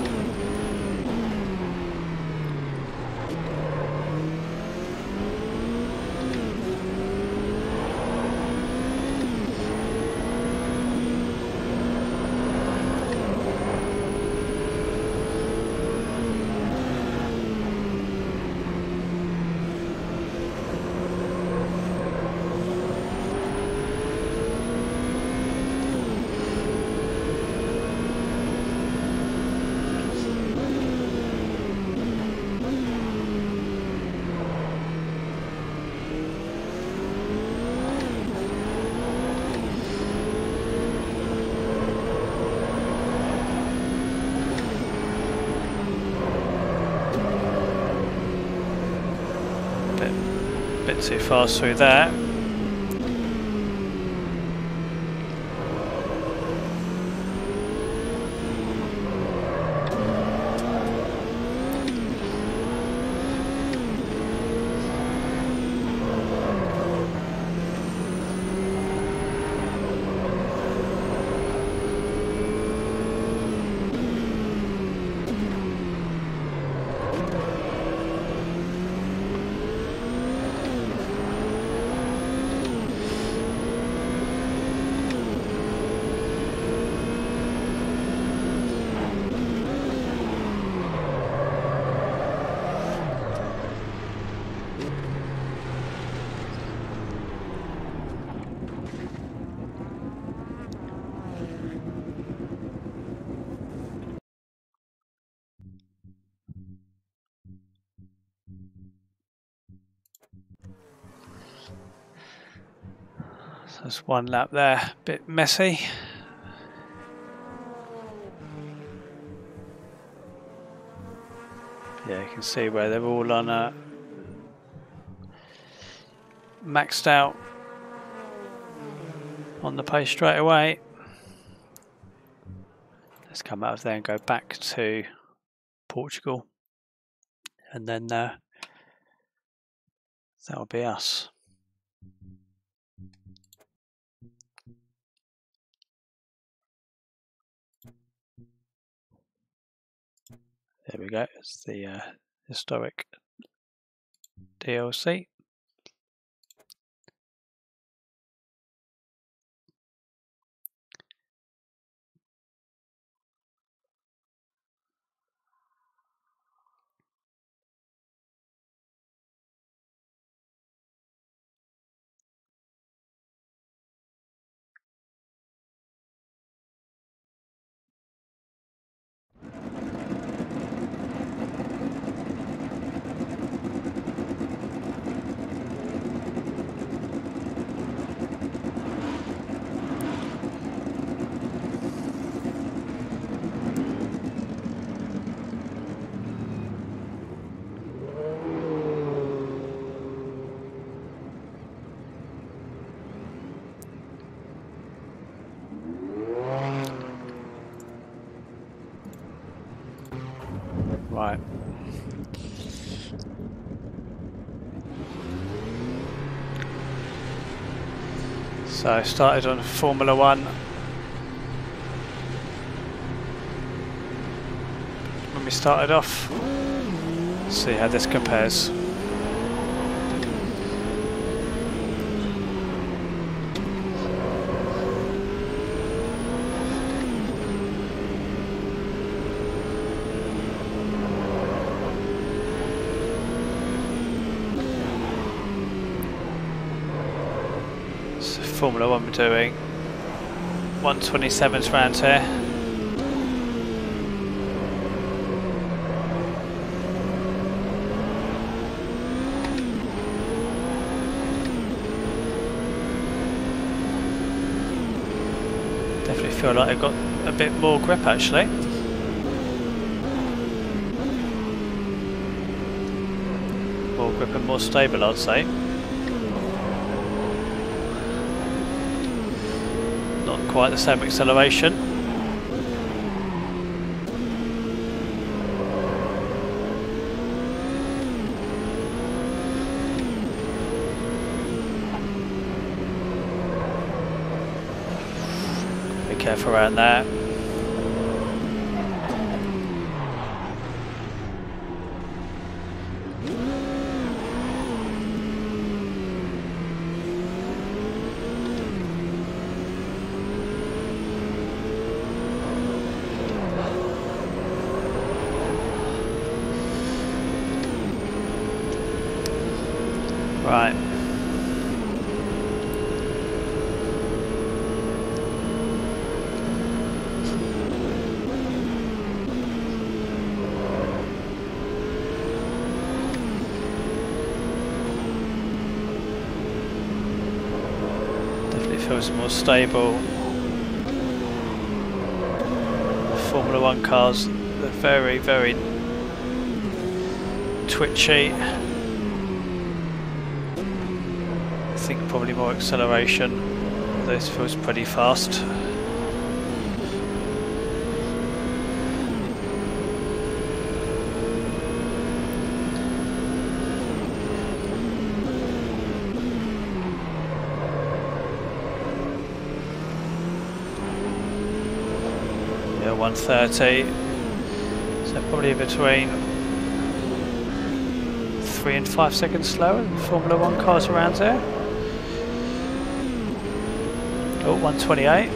Bit too fast through there. So there's one lap there, bit messy. Yeah, you can see where they're all on maxed out on the pace straight away. Let's come out of there and go back to Portugal, and then that'll be us. There we go, it's the historic DLC. Right. So I started on Formula 1 when we started off. See how this compares. So Formula 1 we're doing 127s round here. Definitely feel like I've got a bit more grip actually. More grip and more stable, I'd say. Not quite the same acceleration. Be careful around there. Right. Definitely feels more stable. The Formula 1 cars, they're very, very twitchy. I think probably more acceleration. This feels pretty fast. Yeah, 130. So probably between 3 and 5 seconds slower than Formula 1 cars around here. Oh, 128.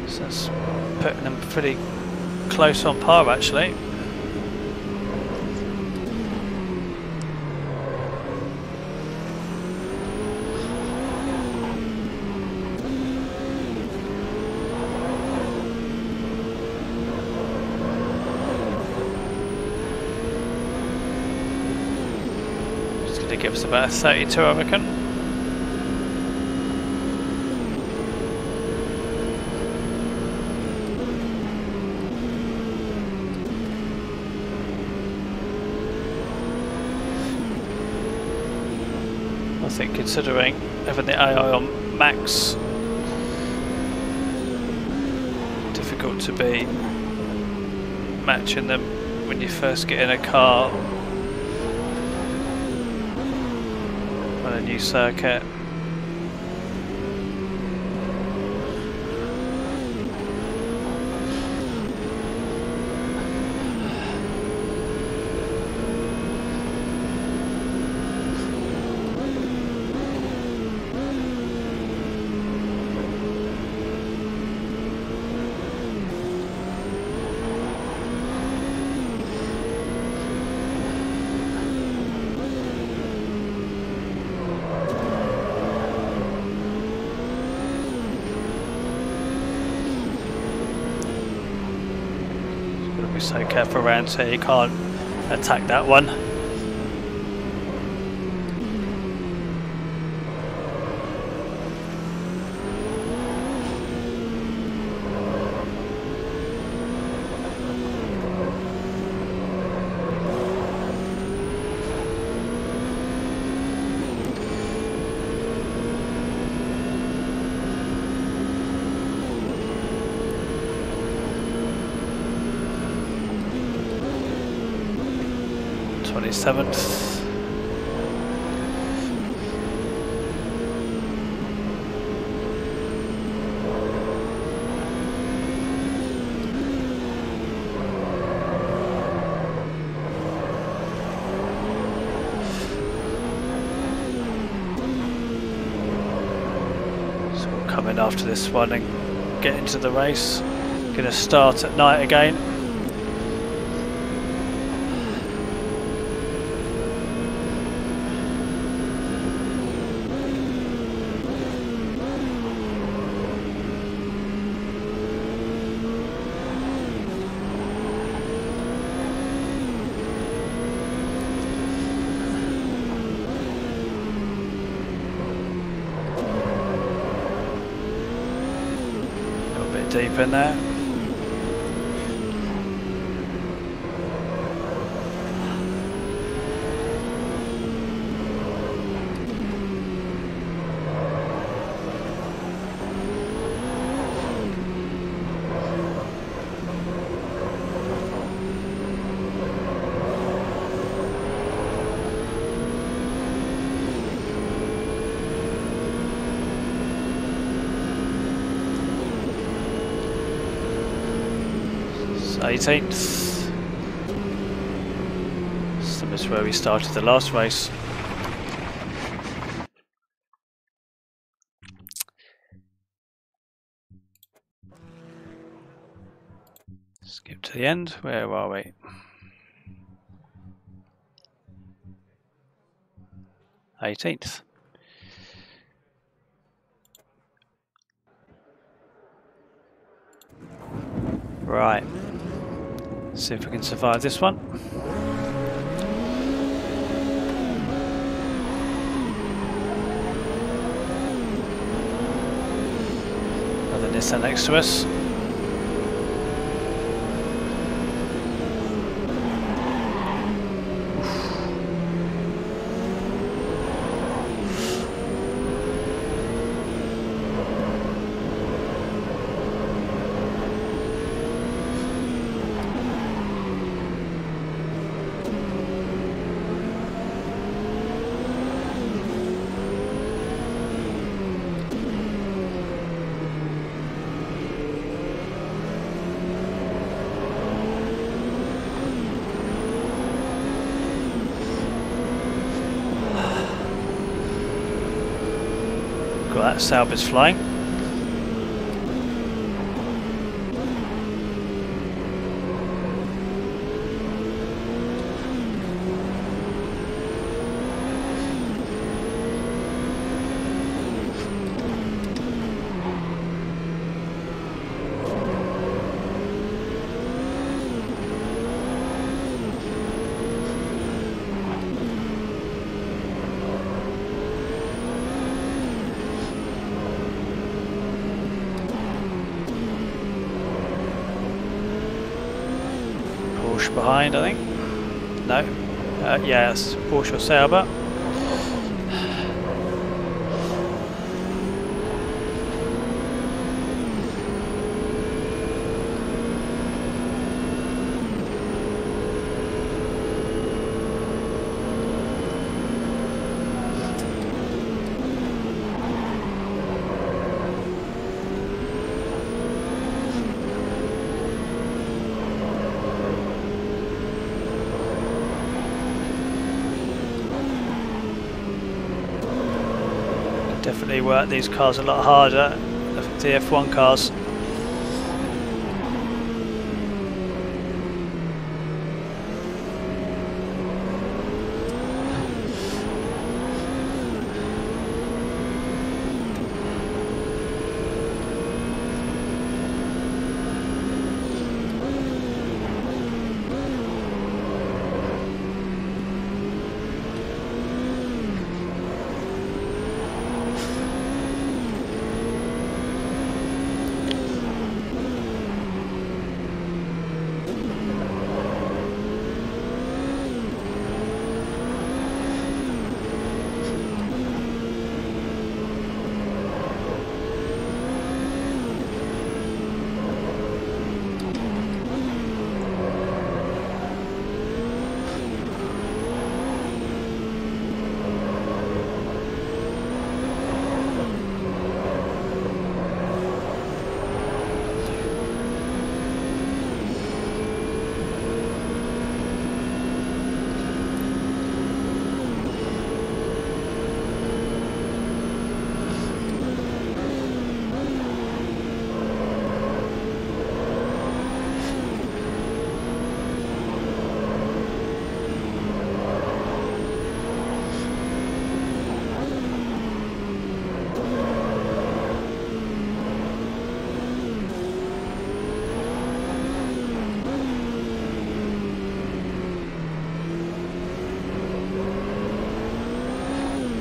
So that's putting them pretty close on par actually. It's going to give us about a 32, I reckon. I think considering having the AI on max, difficult to be matching them when you first get in a car on a new circuit. So careful around here, you can't attack that one. Seventh. come in after this one and get into the race. Gonna start at night again. Deep in there. It's 18th. Similar to where we started the last race. Skip to the end. Where are we? 18th. Right. See if we can survive this one. Another Nissan next to us. Got that Sauber's flying. Behind, I think. No. Yeah, it's Porsche or Sauber. Definitely work these cars a lot harder than the F1 cars.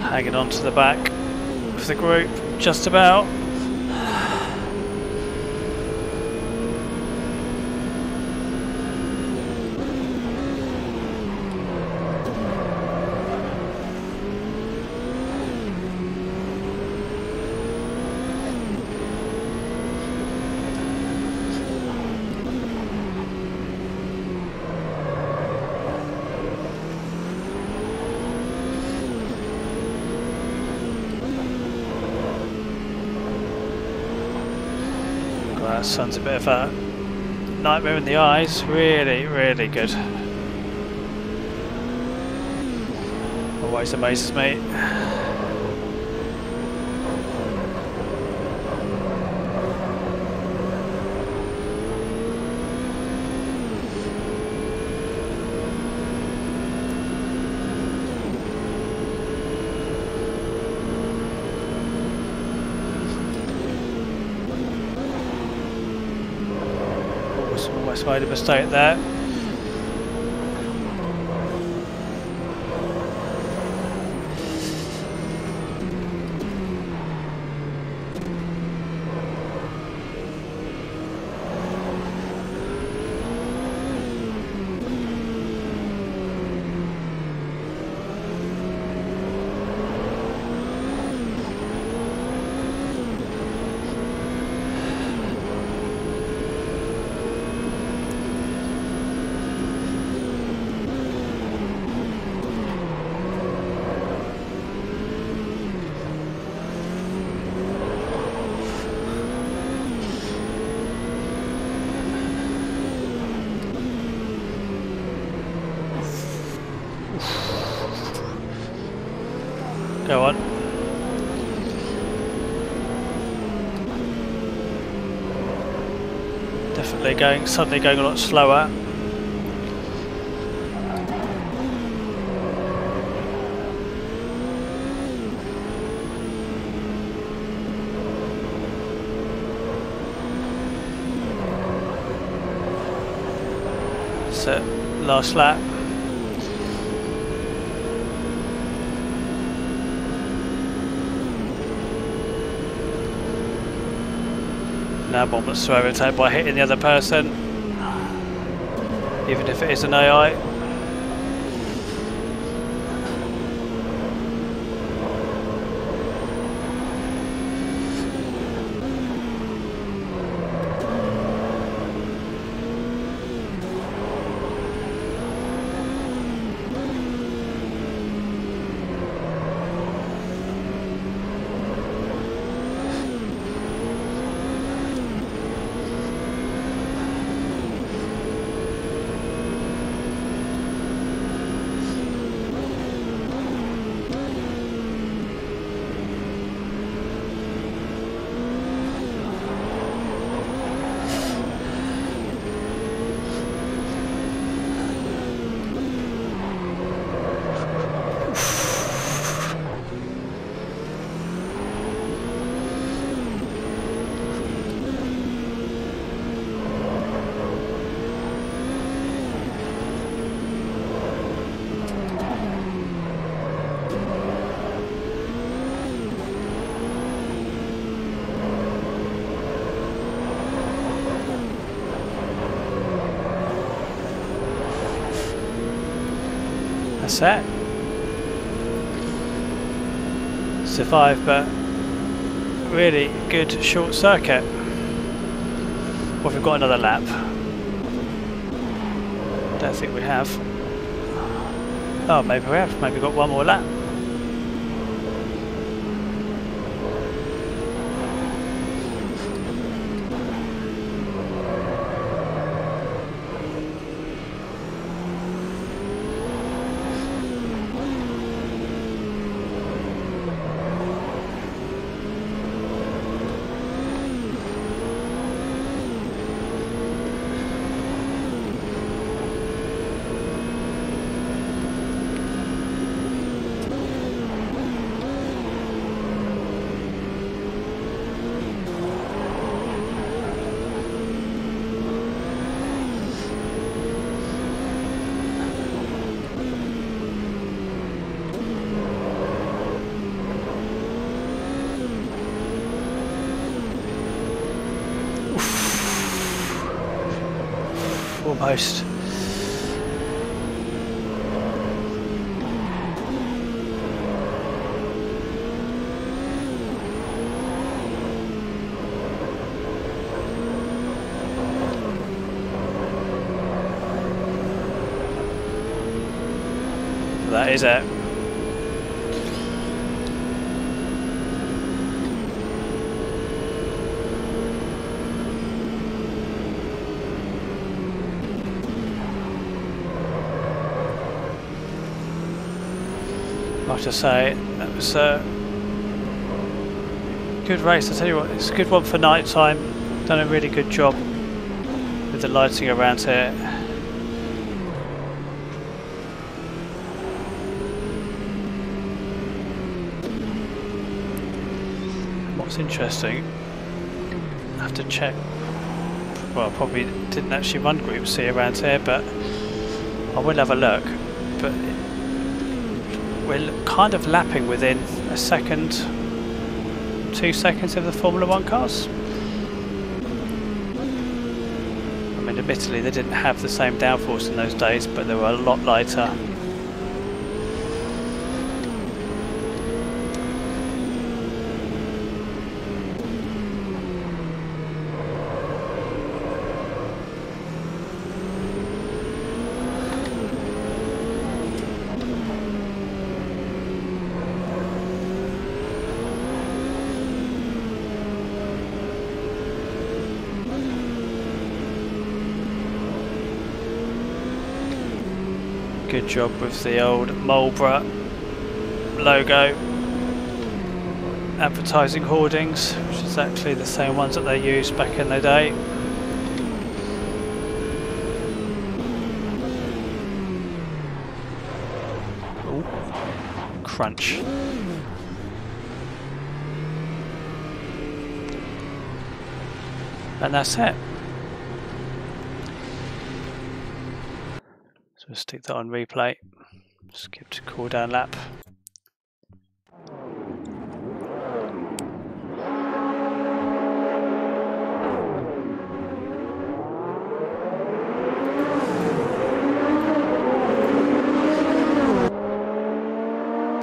hanging on to the back of the group, just about. That sun's a bit of a nightmare in the eyes. Really, really good. Always amazes me. Almost made a mistake there. Go on. Definitely suddenly going a lot slower. So, last lap. Now I'm almost to overtake by hitting the other person, even if it is an AI. That's it. Survived, but really good short circuit. Well, we've got another lap. Don't think we have. Oh, maybe we have. Maybe we've got one more lap. almost. That is it. I have to say, that was a good race. I tell you what, it's a good one for night time. Done a really good job with the lighting around here. What's interesting, I have to check. Well, I probably didn't actually run Group C around here, but I will have a look. But we're kind of lapping within a second, 2 seconds of the Formula 1 cars. I mean, admittedly they didn't have the same downforce in those days, but they were a lot lighter. Good job with the old Marlboro logo advertising hoardings, which is actually the same ones that they used back in the day. Ooh, crunch. And that's it. We'll stick that on replay. Skip to cool down lap.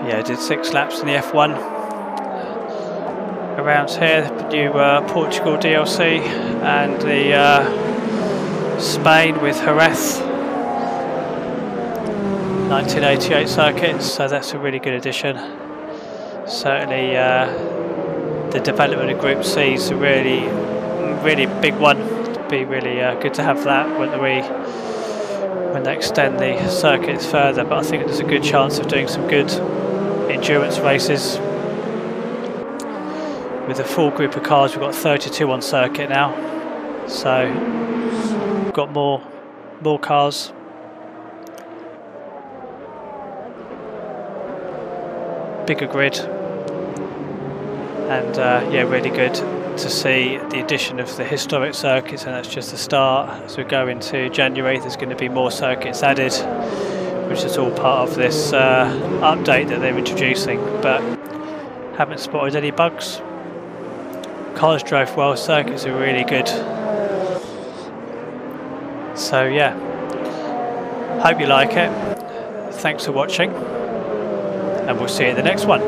Yeah, I did 6 laps in the F1 around here. The new Portugal DLC and the Spain with Jerez 1988 circuits, so that's a really good addition. Certainly the development of Group C is a really big one. It'd be really good to have that when they extend the circuits further, but I think there's a good chance of doing some good endurance races. With a full group of cars, we've got 32 on circuit now, so we've got more cars. Bigger grid, and yeah, really good to see the addition of the historic circuits, and that's just the start. As we go into January, there's going to be more circuits added, which is all part of this update that they're introducing, but haven't spotted any bugs. Cars drove well, circuits are really good. So yeah, hope you like it. Thanks for watching, and we'll see you in the next one.